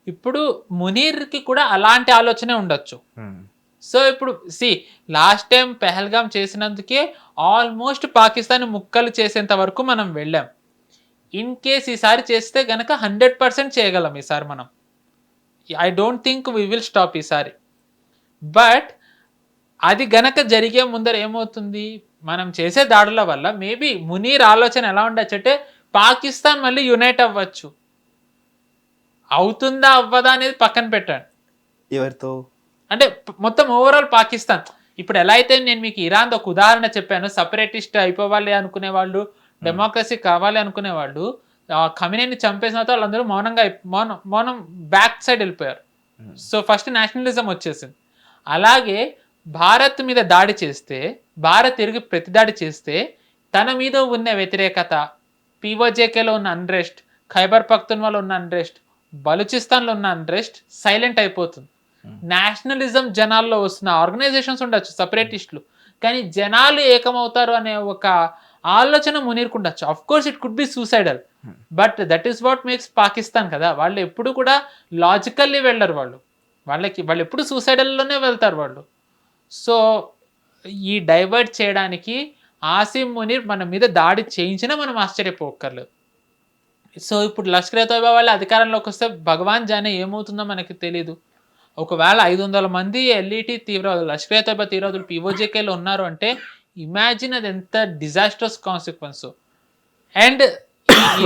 ఇప్పుడు మునీర్కి కూడా అలాంటి ఆలోచనే ఉండొచ్చు. సో ఇప్పుడు లాస్ట్ టైం పెహల్గాం చేసినందుకే ఆల్మోస్ట్ పాకిస్తాన్ ముక్కలు చేసేంత వరకు మనం వెళ్ళాం. ఇన్ కేస్ ఈసారి చేస్తే గనక 100% చేయగలం ఈసారి మనం. I don't think we will stop ఈసారి. బట్ అది గనక జరిగే ముందర ఏమవుతుంది, మనం చేసే దాడుల వల్ల మేబీ మునీర్ ఆలోచన ఎలా ఉండొచ్చు అంటే, పాకిస్తాన్ మళ్ళీ యునైట్ అవ్వచ్చు. అవుతుందా అవ్వదా అనేది పక్కన పెట్టండి. ఎవరితో అంటే మొత్తం ఓవరాల్ పాకిస్తాన్. ఇప్పుడు ఎలా అయితే నేను మీకు ఇరాన్ ఒక ఉదాహరణ చెప్పాను, సపరేటిస్ట్ అయిపోవాలి అనుకునే వాళ్ళు, డెమోక్రసీ కావాలి అనుకునే వాళ్ళు, ఖమినేని చంపేసిన తర్వాత వాళ్ళందరూ మౌనం బ్యాక్ సైడ్ వెళ్ళిపోయారు. సో ఫస్ట్ నేషనలిజం వచ్చేసింది. అలాగే భారత్ మీద దాడి చేస్తే, భారత్ తిరిగి ప్రతిదాడి చేస్తే తన మీద ఉన్న వ్యతిరేకత, పీఓజేకేలో ఉన్న అన్రెస్ట్, ఖైబర్ పఖ్తూన్వాలో ఉన్న అన్రెస్ట్, బలూచిస్తాన్లో ఉన్న అన్రెస్ట్ సైలెంట్ అయిపోతుంది. నేషనలిజం జనాల్లో వస్తున్న ఆర్గనైజేషన్స్ ఉండొచ్చు సపరేటిస్టులు, కానీ జనాలు ఏకమవుతారు అనే ఒక ఆలోచన మునీర్కు ఉండొచ్చు. Of course it could be suicidal, but that is what makes Pakistan కదా. వాళ్ళు ఎప్పుడు కూడా లాజికల్లీ వెళ్ళరు, వాళ్ళు ఎప్పుడు సూసైడల్లోనే వెళ్తారు వాళ్ళు. సో ఈ డైవర్ట్ చేయడానికి ఆసిమ్ మునీర్ మన మీద దాడి చేయించినా మనం ఆశ్చర్యపోకర్లేదు. సో ఇప్పుడు లష్కర్ తోయిబా వాళ్ళు అధికారంలోకి వస్తే భగవాన్ జానే ఏమవుతుందో మనకి తెలీదు. ఒకవేళ 500 మంది ఎల్ఈటి తీవ్రవాదులు లష్కర్ తోయిబా తీవ్రవాదులు పీఓజేకేలో ఉన్నారు అంటే ఇమాజిన్ అది ఎంత డిజాస్టర్స్ కాన్సిక్వెన్స్. అండ్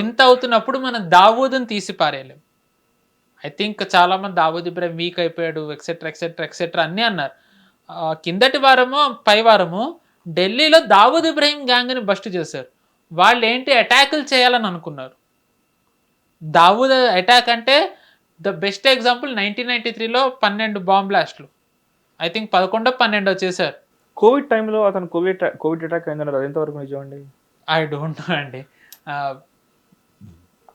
ఇంత అవుతున్నప్పుడు మనం దావూద్ని తీసి పారేయలేం. ఐ థింక్ చాలామంది దావూద్ ఇబ్రాహిం వీక్ అయిపోయాడు ఎక్సెట్రా ఎక్సెట్రా ఎక్సెట్రా అన్నీ అన్నారు. కిందటి వారము పై వారము ఢిల్లీలో దావూద్ ఇబ్రాహిం గ్యాంగ్ని బస్ట్ చేశారు. వాళ్ళు ఏంటి అటాకులు చేయాలని అనుకున్నారు. దావూద్ అటాక్ అంటే ద బెస్ట్ ఎగ్జాంపుల్ 1993లో 12 బాంబ్ బ్లాస్ట్లు. ఐ థింక్ 11-12 చేశారు. కోవిడ్ టైంలో అతను కోవిడ్ అటాక్ అయిందన్నారు, అది ఎంతవరకు నిజం అండి? ఐ డోంట్ నో అండి.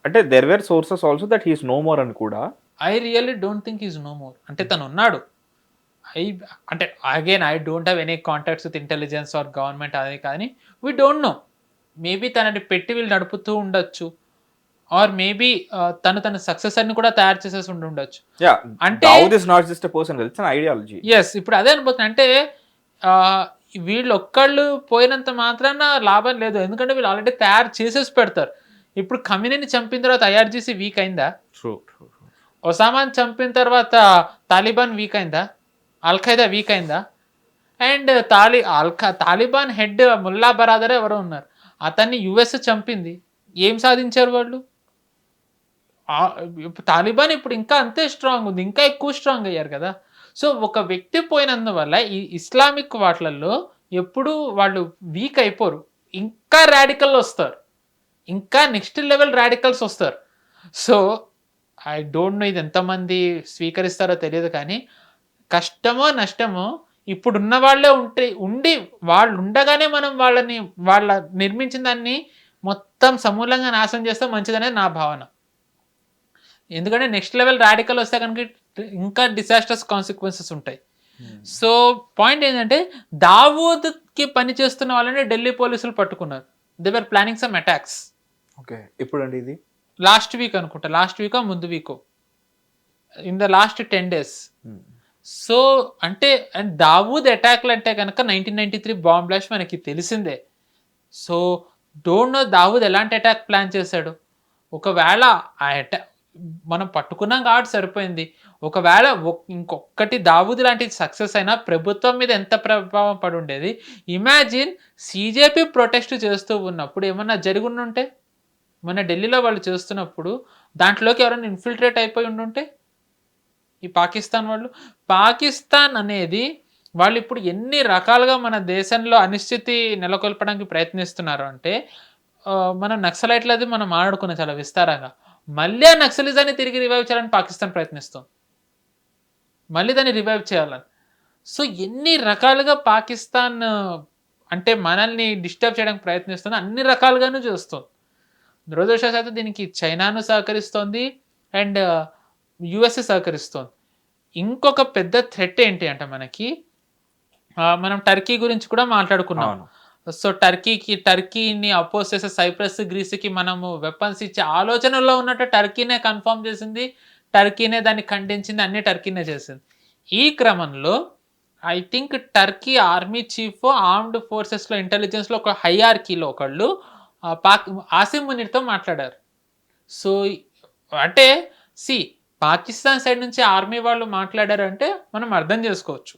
అంటే there were sources also that he's no more అని కూడా. I really don't think is no more. అంటే తను ఉన్నాడు. అంటే again I don't have any contacts with intelligence or government అది, కానీ వీ డోంట్ నో. మేబీ తనని పెట్టి వీళ్ళు నడుపుతూ ఉండొచ్చు, ఆర్ మేబీ తన సక్సెసర్ని కూడా తయారు చేసేసి ఉండొచ్చు. అంటే ఎస్ ఇప్పుడు అదే అనిపోతుంది. అంటే వీళ్ళు ఒక్కళ్ళు పోయినంత మాత్రాన లాభం లేదు, ఎందుకంటే వీళ్ళు ఆల్రెడీ తయారు చేసేసి పెడతారు. ఇప్పుడు ఖమీనీని చంపిన తర్వాత ఐఆర్జీసీ వీక్ అయిందా? ఒసామాని చంపిన తర్వాత తాలిబాన్ వీక్ అయిందా? అల్ఖైదా వీక్ అయిందా? And Taliban head Mullah Baradar ఎవరో ఉన్నారు, అతన్ని యుఎస్ చంపింది. ఏం సాధించారు వాళ్ళు? తాలిబాన్ ఇప్పుడు ఇంకా అంతే స్ట్రాంగ్ ఉంది, ఇంకా ఎక్కువ స్ట్రాంగ్ అయ్యారు కదా. సో ఒక వ్యక్తి పోయినందువల్ల ఈ ఇస్లామిక్ వాటిలలో ఎప్పుడు వాళ్ళు వీక్ అయిపోరు, ఇంకా రాడికల్ వస్తారు, ఇంకా నెక్స్ట్ లెవెల్ రాడికల్స్ వస్తారు. సో ఐ డోంట్ నో ఇది ఎంతమంది స్వీకరిస్తారో తెలియదు, కానీ కష్టమో నష్టమో ఇప్పుడున్న వాళ్ళే ఉండి వాళ్ళు ఉండగానే మనం వాళ్ళ నిర్మించిన దాన్ని మొత్తం సమూలంగా నాశనం చేస్తే మంచిదనేది నా భావన. ఎందుకంటే నెక్స్ట్ లెవెల్ రాడికల్ వస్తే కనుక ఇంకా డిజాస్టర్స్ కాన్సిక్వెన్సెస్ ఉంటాయి. సో పాయింట్ ఏంటంటే దావూద్కి పని చేస్తున్న వాళ్ళని ఢిల్లీ పోలీసులు పట్టుకున్నారు. They were planning some attacks. Okay, ఇప్పుడు అండి ఇది లాస్ట్ వీక్ అనుకుంటా, లాస్ట్ వీకో ముందు Vicco, in the last 10 days. So అంటే అండ్ దావూద్ అటాక్లు అంటే కనుక 1993 బాంబ్ బ్లాస్ట్ మనకి తెలిసిందే. సో డోంట్ నో దావూద్ ఎలాంటి అటాక్ ప్లాన్ చేశాడు. ఒకవేళ ఆ అటాక్ మనం పట్టుకున్నాం కాబట్టి సరిపోయింది. ఒకవేళ ఇంకొకటి దావూద్ లాంటిది సక్సెస్ అయినా ప్రభుత్వం మీద ఎంత ప్రభావం పడి ఉండేది. ఇమాజిన్ సిజేపీ ప్రొటెస్ట్ చేస్తూ ఉన్నప్పుడు ఏమన్నా జరుగుండుంటే, మన ఢిల్లీలో వాళ్ళు చేస్తున్నప్పుడు దాంట్లోకి ఎవరైనా ఇన్ఫిల్ట్రేట్ అయిపోయి ఉండుంటే, ఈ పాకిస్తాన్ వాళ్ళు, పాకిస్తాన్ అనేది వాళ్ళు ఇప్పుడు ఎన్ని రకాలుగా మన దేశంలో అనిశ్చితి నెలకొల్పడానికి ప్రయత్నిస్తున్నారు అంటే, మనం నక్సలైట్లది మనం మాట్లాడుకున్నాం చాలా విస్తారంగా. మళ్ళీ ఆ నక్సలిజాన్ని తిరిగి రివైవ్ చేయాలని పాకిస్తాన్ ప్రయత్నిస్తుంది, మళ్ళీ దాన్ని రివైవ్ చేయాలని. సో ఎన్ని రకాలుగా పాకిస్తాన్ అంటే మనల్ని డిస్టర్బ్ చేయడానికి ప్రయత్నిస్తుంది, అన్ని రకాలుగానూ చేస్తుంది. దురదృష్టవశాత్తు దీనికి చైనాను సహకరిస్తోంది అండ్ యుఎస్ఏ సహకరిస్తోంది. ఇంకొక పెద్ద థ్రెట్ ఏంటి అంటే మనకి, మనం టర్కీ గురించి కూడా మాట్లాడుకున్నాం. సో టర్కీని అపోజ్ చేసే సైప్రస్, గ్రీస్కి మనము వెపన్స్ ఇచ్చే ఆలోచనలో ఉన్నట్టు టర్కీనే కన్ఫర్మ్ చేసింది, టర్కీనే దాన్ని ఖండించింది, అన్నీ టర్కీనే చేసింది. ఈ క్రమంలో I think Turkey army chief armed ఫోర్సెస్లో ఇంటెలిజెన్స్లో ఒక హైయార్కీలో ఒకళ్ళు ఆసిమ్ మునీర్తో మాట్లాడారు. సో అంటే పాకిస్తాన్ సైడ్ నుంచి ఆర్మీ వాళ్ళు మాట్లాడారు అంటే మనం అర్థం చేసుకోవచ్చు,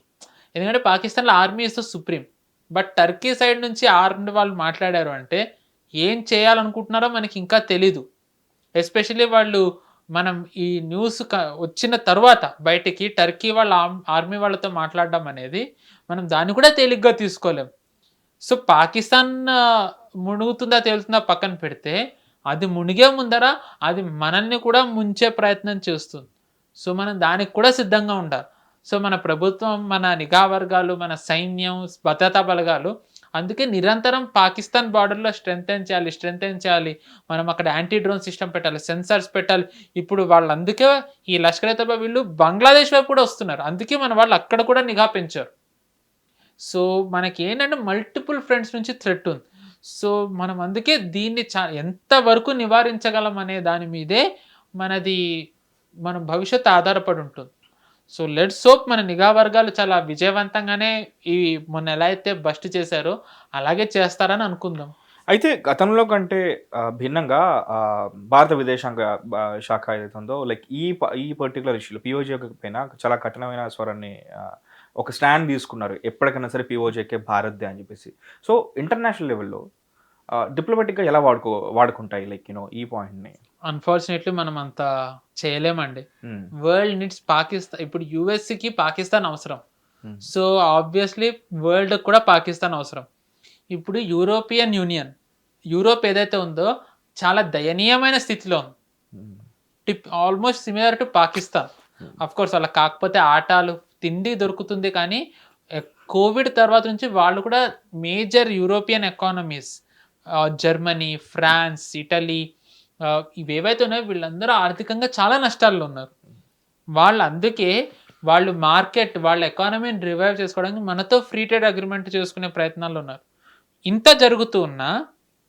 ఎందుకంటే పాకిస్తాన్లో army is the supreme. But Turkey side నుంచి ఆర్మీ వాళ్ళు మాట్లాడారు అంటే ఏం చేయాలనుకుంటున్నారో మనకి ఇంకా తెలీదు. ఎస్పెషల్లీ వాళ్ళు మనం ఈ న్యూస్ వచ్చిన తర్వాత బయటికి టర్కీ వాళ్ళ ఆర్మీ వాళ్ళతో మాట్లాడడం అనేది మనం దాన్ని కూడా తేలిగ్గా తీసుకోలేం. సో పాకిస్తాన్ మునుగుతుందా తేలుతుందా పక్కన పెడితే, అది మునిగే ముందర అది మనల్ని కూడా ముంచే ప్రయత్నం చేస్తుంది. సో మనం దానికి కూడా సిద్ధంగా ఉండాలి. సో మన ప్రభుత్వం, మన నిఘా వర్గాలు, మన సైన్యం, భద్రతా బలగాలు అందుకే నిరంతరం పాకిస్తాన్ బార్డర్లో స్ట్రెంథెన్ చేయాలి. మనం అక్కడ యాంటీ డ్రోన్ సిస్టమ్ పెట్టాలి, సెన్సార్స్ పెట్టాలి. ఇప్పుడు వాళ్ళు అందుకే ఈ లష్కర్ ఏ తోబా వీళ్ళు బంగ్లాదేశ్ వైపు కూడా వస్తున్నారు, అందుకే మన వాళ్ళు అక్కడ కూడా నిఘా పెంచారు. సో మనకి ఏంటంటే మల్టిపుల్ ఫ్రంట్స్ నుంచి థ్రెట్ ఉంది. సో మనం అందుకే దీన్ని ఎంతవరకు నివారించగలం అనే దాని మీదే మన భవిష్యత్తు ఆధారపడి ఉంటుంది. సో లెట్స్ హోప్ మన నిఘా వర్గాలు చాలా విజయవంతంగానే ఈ మొన్న ఎలా అయితే బస్ట్ చేశారో అలాగే చేస్తారని అనుకుందాం. అయితే గతంలో కంటే భిన్నంగా భారత విదేశాంగ శాఖ ఏదైతే ఉందో లైక్ ఈ పర్టికులర్ ఇష్యూలో పీఓజే పైన చాలా కఠినమైన స్వరాన్ని ఒక స్టాండ్ తీసుకున్నారు. ఎప్పటికైనా సరే పీఓజేకే భారత్దే అని చెప్పేసి. సో ఇంటర్నేషనల్ లెవెల్‌లో డిప్లొమాటిక్‌గా ఎలా వాడుకుంటాయి లైక్ ఈ పాయింట్‌ని? అన్ఫార్చునేట్లీ మనం అంత చేయలేమండి. హ్మ్. World needs Pakistan. ఇప్పుడు యూఎస్‌కి పాకిస్తాన్ అవసరం. హ్మ్. సో ఆబ్వియస్లీ వరల్డ్ కూడా పాకిస్తాన్ అవసరం. ఇప్పుడు యూరోపియన్ యూనియన్, యూరోప్ ఏదైతే ఉందో చాలా దయనీయమైన స్థితిలో ఉంది. హ్మ్. Almost similar to Pakistan. Of course వాళ్ళకి కాకపోతే ఆటాలు తిండి దొరుకుతుంది, కానీ కోవిడ్ తర్వాత నుంచి వాళ్ళు కూడా major European economies Germany, France, Italy ఇవేవైతే ఉన్నాయో వీళ్ళందరూ ఆర్థికంగా చాలా నష్టాల్లో ఉన్నారు. వాళ్ళు అందుకే వాళ్ళు మార్కెట్ వాళ్ళ ఎకానమీని రివైవ్ చేసుకోవడానికి మనతో ఫ్రీ ట్రేడ్ అగ్రిమెంట్ చేసుకునే ప్రయత్నాల్లో ఉన్నారు. ఇంత జరుగుతూ ఉన్నా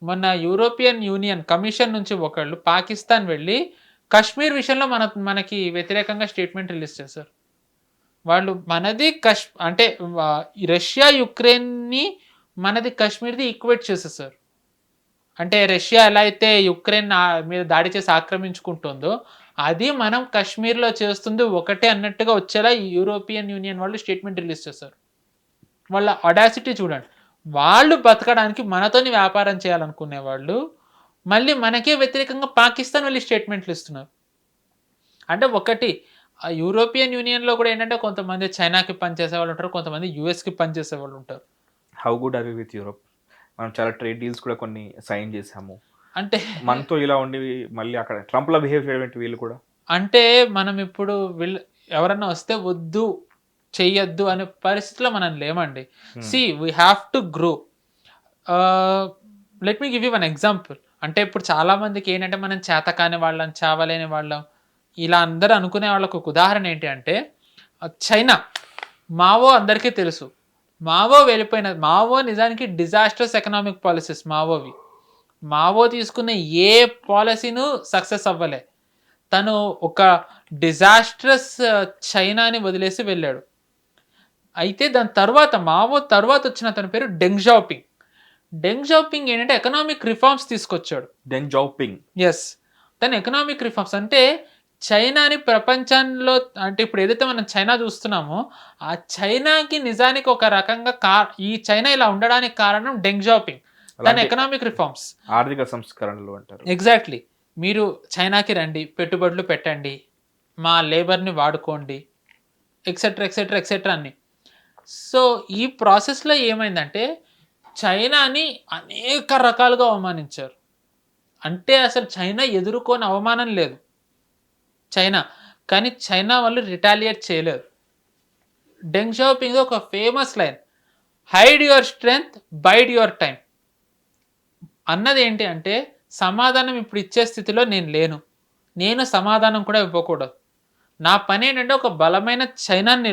మొన్న యూరోపియన్ యూనియన్ కమిషన్ నుంచి ఒకళ్ళు పాకిస్తాన్ వెళ్ళి కశ్మీర్ విషయంలో మనకి వ్యతిరేకంగా స్టేట్మెంట్ రిలీజ్ చేశారు. వాళ్ళు మనది అంటే రష్యా యుక్రెయిన్ని మనది కశ్మీర్ది ఈక్వేట్ చేసేసారు. అంటే రష్యా ఎలా అయితే యుక్రెయిన్ మీద దాడి చేసి ఆక్రమించుకుంటుందో అది మనం కశ్మీర్లో చేస్తుంది ఒకటే అన్నట్టుగా వచ్చేలా యూరోపియన్ యూనియన్ వాళ్ళు స్టేట్మెంట్ రిలీజ్ చేశారు. వాళ్ళ అడాసిటీ చూడండి. వాళ్ళు బతకడానికి మనతోని వ్యాపారం చేయాలనుకునే వాళ్ళు మళ్ళీ మనకే వ్యతిరేకంగా పాకిస్తాన్ వెళ్ళి స్టేట్మెంట్లు ఇస్తున్నారు. అంటే ఒకటి యూరోపియన్ యూనియన్లో కూడా ఏంటంటే కొంతమంది చైనాకి పనిచేసే వాళ్ళు ఉంటారు, కొంతమంది యూఎస్కి పనిచేసే వాళ్ళు ఉంటారు. How good are we with Europe? మనం చాలా ట్రేడ్ డీల్స్ కూడా కొన్ని సైన్ చేసాము. అంటే మనతో ఇలా ఉండి మళ్ళీ అక్కడ ట్రంప్లా బిహేవ్ చేయడం వీళ్ళు కూడా. అంటే మనం ఇప్పుడు వీళ్ళు ఎవరన్నా వస్తే వద్దు చెయ్యొద్దు అనే పరిస్థితిలో మనం లేమండి. So we have to grow. Let me give you one example. అంటే ఇప్పుడు చాలా మందికి ఏంటంటే మనం చేతకాని వాళ్ళం, చావలేని వాళ్ళం, ఇలా అందరూ అనుకునే వాళ్ళకు ఒక ఉదాహరణ ఏంటి అంటే చైనా. మావో అందరికీ తెలుసు. మావో నిజానికి డిజాస్టర్స్ ఎకనామిక్ పాలసీస్ మావోవి. మావో తీసుకున్న ఏ పాలసీను సక్సెస్ అవ్వలే. తను ఒక డిజాస్ట్రస్ చైనాని వదిలేసి వెళ్ళాడు. అయితే దాని తర్వాత మావో తర్వాత వచ్చిన అతని పేరు డెంగ్ జియాపింగ్. డెంగ్ జియాపింగ్ ఏంటంటే ఎకనామిక్ రిఫార్మ్స్ తీసుకొచ్చాడు. డెంగ్ జియాపింగ్ ఎస్, తను ఎకనామిక్ రిఫార్మ్స్ అంటే చైనాని ప్రపంచంలో అంటే ఇప్పుడు ఏదైతే మనం చైనా చూస్తున్నామో ఆ చైనాకి నిజానికి ఒక రకంగా ఈ చైనా ఇలా ఉండడానికి కారణం డెంగ్ జియాపింగ్, తన ఎకనామిక్ రిఫార్మ్స్, ఆర్థిక సంస్కరణలు అంటారు. ఎగ్జాక్ట్లీ. మీరు చైనాకి రండి, పెట్టుబడులు పెట్టండి, మా లేబర్ని వాడుకోండి, ఎక్సెట్రా ఎక్సెట్రా ఎక్సెట్రా అన్ని. సో ఈ ప్రాసెస్లో ఏమైందంటే చైనాని అనేక రకాలుగా అవమానించారు. అంటే అసలు చైనా ఎదుర్కొని అవమానం లేదు చైనా, కానీ చైనా వాళ్ళు రిటాలియేట్ చేయలేదు. డెంగ్ జియాపింగ్ ఒక famous line, hide your strength, bide your time అన్నది ఏంటి అంటే సమాధానం ఇప్పుడు ఇచ్చే స్థితిలో నేను లేను, నేను సమాధానం కూడా ఇవ్వకూడదు. నా పని ఏంటంటే ఒక బలమైన చైనాని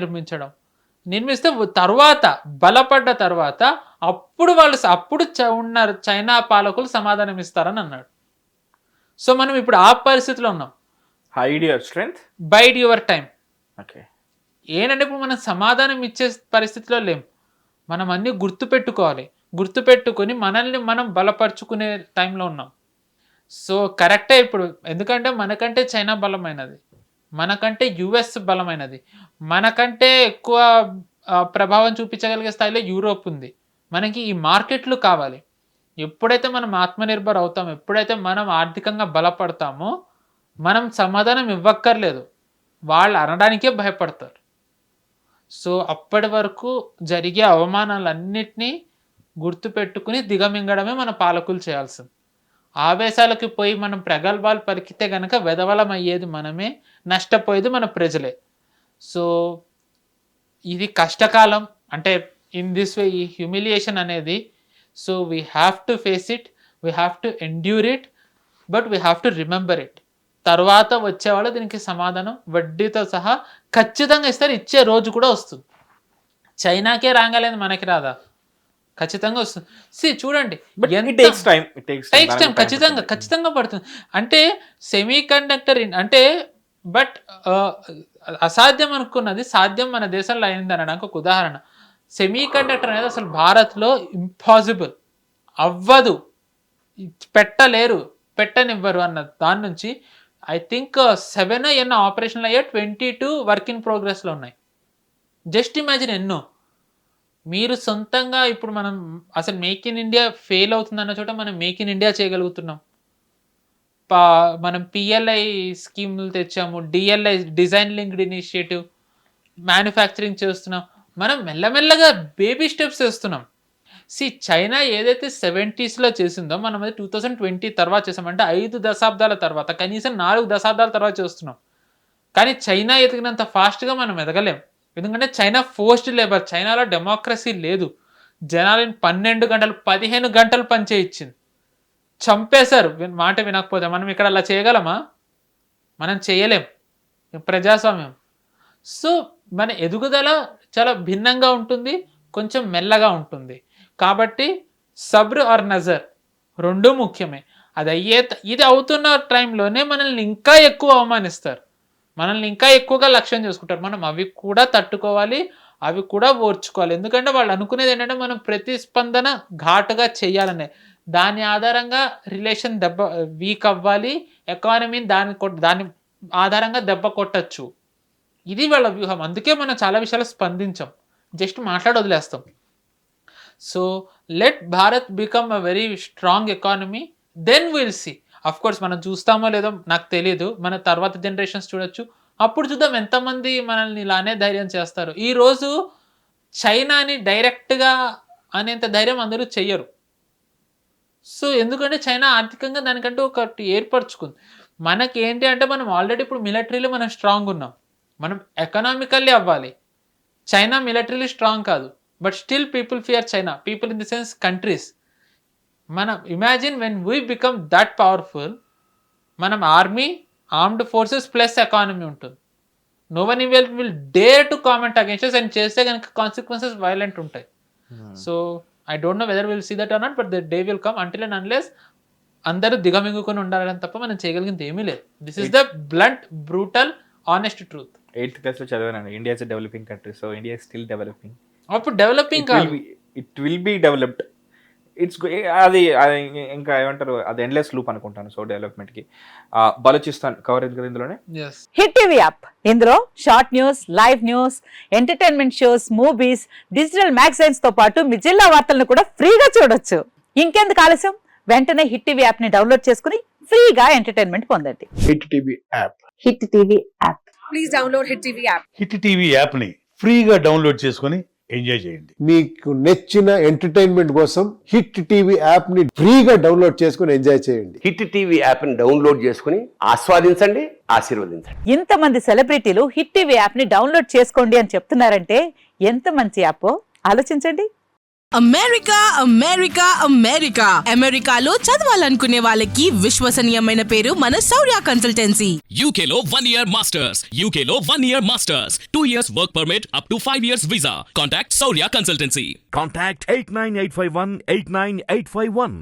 నిర్మిస్తే తర్వాత బలపడ్డ తర్వాత అప్పుడు ఉన్నారు చైనా పాలకులు సమాధానం ఇస్తారని అన్నాడు. సో మనం ఇప్పుడు ఆ పరిస్థితిలో ఉన్నాం. Hide your strength, bide your time. Okay, ఏంటంటే ఇప్పుడు మనం సమాధానం ఇచ్చే పరిస్థితిలో లేం. మనం అన్నీ గుర్తుపెట్టుకొని మనల్ని మనం బలపరుచుకునే టైంలో ఉన్నాం. సో కరెక్టే ఇప్పుడు, ఎందుకంటే మనకంటే చైనా బలమైనది, మనకంటే యుఎస్ బలమైనది, మనకంటే ఎక్కువ ప్రభావం చూపించగలిగే స్థాయిలో యూరోప్ ఉంది. మనకి ఈ మార్కెట్లు కావాలి. ఎప్పుడైతే మనం ఆత్మనిర్భర్ అవుతామో, ఎప్పుడైతే మనం ఆర్థికంగా బలపడతామో మనం సమాధానం ఇవ్వక్కర్లేదు, వాళ్ళు అనడానికే భయపడతారు. సో అప్పటి వరకు జరిగే అవమానాలన్నిటినీ గుర్తుపెట్టుకుని దిగమింగడమే మన పాలకులు చేయాల్సింది. ఆవేశాలకి పోయి మనం ప్రగల్భాలు పలికితే గనక వెధవలం అయ్యేది మనమే, నష్టపోయేది మన ప్రజలే. సో ఇది కష్టకాలం. అంటే ఇన్ దిస్ వే ఈ హ్యూమిలియేషన్ అనేది, so we have to face it, we have to endure it, but we have to remember it. తర్వాత వచ్చేవాళ్ళు దీనికి సమాధానం వడ్డీతో సహా ఖచ్చితంగా ఇస్తారు. ఇచ్చే రోజు కూడా వస్తుంది. చైనాకే రాగలేదు, మనకి రాదా? ఖచ్చితంగా వస్తుంది. చూడండి, ఖచ్చితంగా పడుతుంది. అంటే సెమీ కండక్టర్ అంటే బట్ అసాధ్యం అనుకున్నది సాధ్యం మన దేశంలో అయింది అనడానికి ఒక ఉదాహరణ. సెమీ కండక్టర్ అనేది అసలు భారత్లో ఇంపాసిబుల్, అవ్వదు, పెట్టలేరు, పెట్టనివ్వరు అన్న దాని నుంచి ఐ థింక్ 7 ఎన్నో ఆపరేషన్లు అయ్యా, 22 వర్క్ ఇన్ ప్రోగ్రెస్లో ఉన్నాయి. జస్ట్ ఇమాజిన్ ఎన్నో. మీరు సొంతంగా ఇప్పుడు మనం అసలు మేక్ ఇన్ ఇండియా ఫెయిల్ అవుతుందన్న చోట మనం మేక్ ఇన్ ఇండియా చేయగలుగుతున్నాం. మనం పిఎల్ఐ స్కీములు తెచ్చాము, DLI design linked initiative, manufacturing చేస్తున్నాం. మనం మెల్లమెల్లగా బేబీ స్టెప్స్ వేస్తున్నాం. చైనా ఏదైతే 70s చేసిందో మనం అది 2020 తర్వాత చేసామంటే 5 దశాబ్దాల తర్వాత, కనీసం 4 దశాబ్దాల తర్వాత చేస్తున్నాం. కానీ చైనా ఎదిగినంత ఫాస్ట్గా మనం ఎదగలేం. ఎందుకంటే చైనా ఫోర్స్డ్ లేబర్, చైనాలో డెమోక్రసీ లేదు. జనాలను 12 గంటలు 15 గంటలు పనిచేయించింది, చంపేశారు మాట వినకపోతే. మనం ఇక్కడ అలా చేయగలమా? మనం చేయలేం, ప్రజాస్వామ్యం. సో మన ఎదుగుదల చాలా భిన్నంగా ఉంటుంది, కొంచెం మెల్లగా ఉంటుంది. కాబట్టి సబ్ర్ ఆర్ నజర్ రెండూ ముఖ్యమే. ఇది అవుతున్న టైంలోనే మనల్ని ఇంకా ఎక్కువ అవమానిస్తారు, మనల్ని ఇంకా ఎక్కువగా లక్ష్యం చేసుకుంటారు. మనం అవి కూడా తట్టుకోవాలి, అవి కూడా ఓర్చుకోవాలి. ఎందుకంటే వాళ్ళు అనుకునేది ఏంటంటే మనం ప్రతిస్పందన ఘాటుగా చేయాలనే. దాని ఆధారంగా రిలేషన్ వీక్ అవ్వాలి, ఎకానమీని దాని ఆధారంగా దెబ్బ కొట్టచ్చు. ఇది వాళ్ళ వ్యూహం. అందుకే మనం చాలా విషయాలు స్పందించాం, జస్ట్ మాట్లాడి వదిలేస్తాం. So let Bharat become a very strong economy, then will see. Of course మనం చూస్తామో లేదో నాకు తెలియదు, మన తర్వాత జనరేషన్స్ చూడొచ్చు, అప్పుడు చూద్దాం ఎంతమంది మనల్ని ఇలానే ధైర్యం చేస్తారు. ఈరోజు చైనాని డైరెక్ట్గా అనేంత ధైర్యం అందరూ చెయ్యరు. సో ఎందుకంటే చైనా ఆర్థికంగా దానికంటూ ఒకటి ఏర్పరచుకుంది. మనకి ఏంటి అంటే మనం ఆల్రెడీ ఇప్పుడు మిలిటరీలో మనం స్ట్రాంగ్ ఉన్నాం, మనం ఎకనామికల్లీ అవ్వాలి. చైనా మిలిటరీలీ స్ట్రాంగ్ కాదు, but still people fear China, people in the sense countries. మనం imagine when we become that powerful, మనం army, armed forces plus economy ఉంటుంది. No one will dare to comment against us, and చేస్తే కనుక consequences violent ఉంటాయి. So I don't know whether will see that or not, but the day will come. Until and unless అందరూ దిగమింగుకొని ఉండాలని తప్ప మనం చేయగలిగింది ఏమీ లేదు. This is the blunt, brutal, honest truth. 8th క్లాస్లో చదివానండి, India is developing country, so India is still developing. అప్పుడు డెవలపింగ్ కాదు, ఇట్ విల్ బి డెవలప్డ్. అది ఇంకా ఏమంటారు, అది ఎండ్లెస్ లూప్ అనుకుంటాను. సో డెవలప్మెంట్కి బలోచిస్తాన్ కవర్ ఎందుకు ఇందులోనే. హిట్ టీవీ యాప్, ఇందులో short news, live news, entertainment shows, movies, digital magazines తో పాటు మీ జిల్లా వార్తలను కూడా ఫ్రీగా చూడొచ్చు. ఇంకెందుకు ఆలస్యం, వెంటనే హిట్ టీవీ యాప్ ని డౌన్లోడ్ చేసుకుని ఫ్రీగా ఎంటర్టైన్మెంట్ పొందండి. Hit TV app. Hit TV app. Please download hit TV app. Hit TV app ని ఫ్రీగా డౌన్లోడ్ చేసుకొని ఎంజాయ్ చేయండి. మీకు నచ్చిన ఎంటర్టైన్మెంట్ కోసం హిట్ టీవీ యాప్ ని ఫ్రీగా డౌన్లోడ్ చేసుకుని ఎంజాయ్ చేయండి. హిట్ టీవీ యాప్ ని డౌన్లోడ్ చేసుకుని ఆస్వాదించండి, ఆశీర్వదించండి. ఇంతమంది సెలబ్రిటీలు హిట్ టీవీ యాప్ ని డౌన్లోడ్ చేసుకోండి అని చెప్తున్నారంటే ఎంత మంచి యాప్ ఆలోచించండి. అమెరికా అమెరికా అమెరికా అమెరికాలో చదవాలనుకునే వాళ్ళకి విశ్వసనీయమైన పేరు మన శౌర్య కన్సల్టెన్సీ. UK లో 1 year masters, UK లో 1 year masters, 2 years work permit up to 5 years visa. Contact Saurya Consultancy. Contact 89851 89851.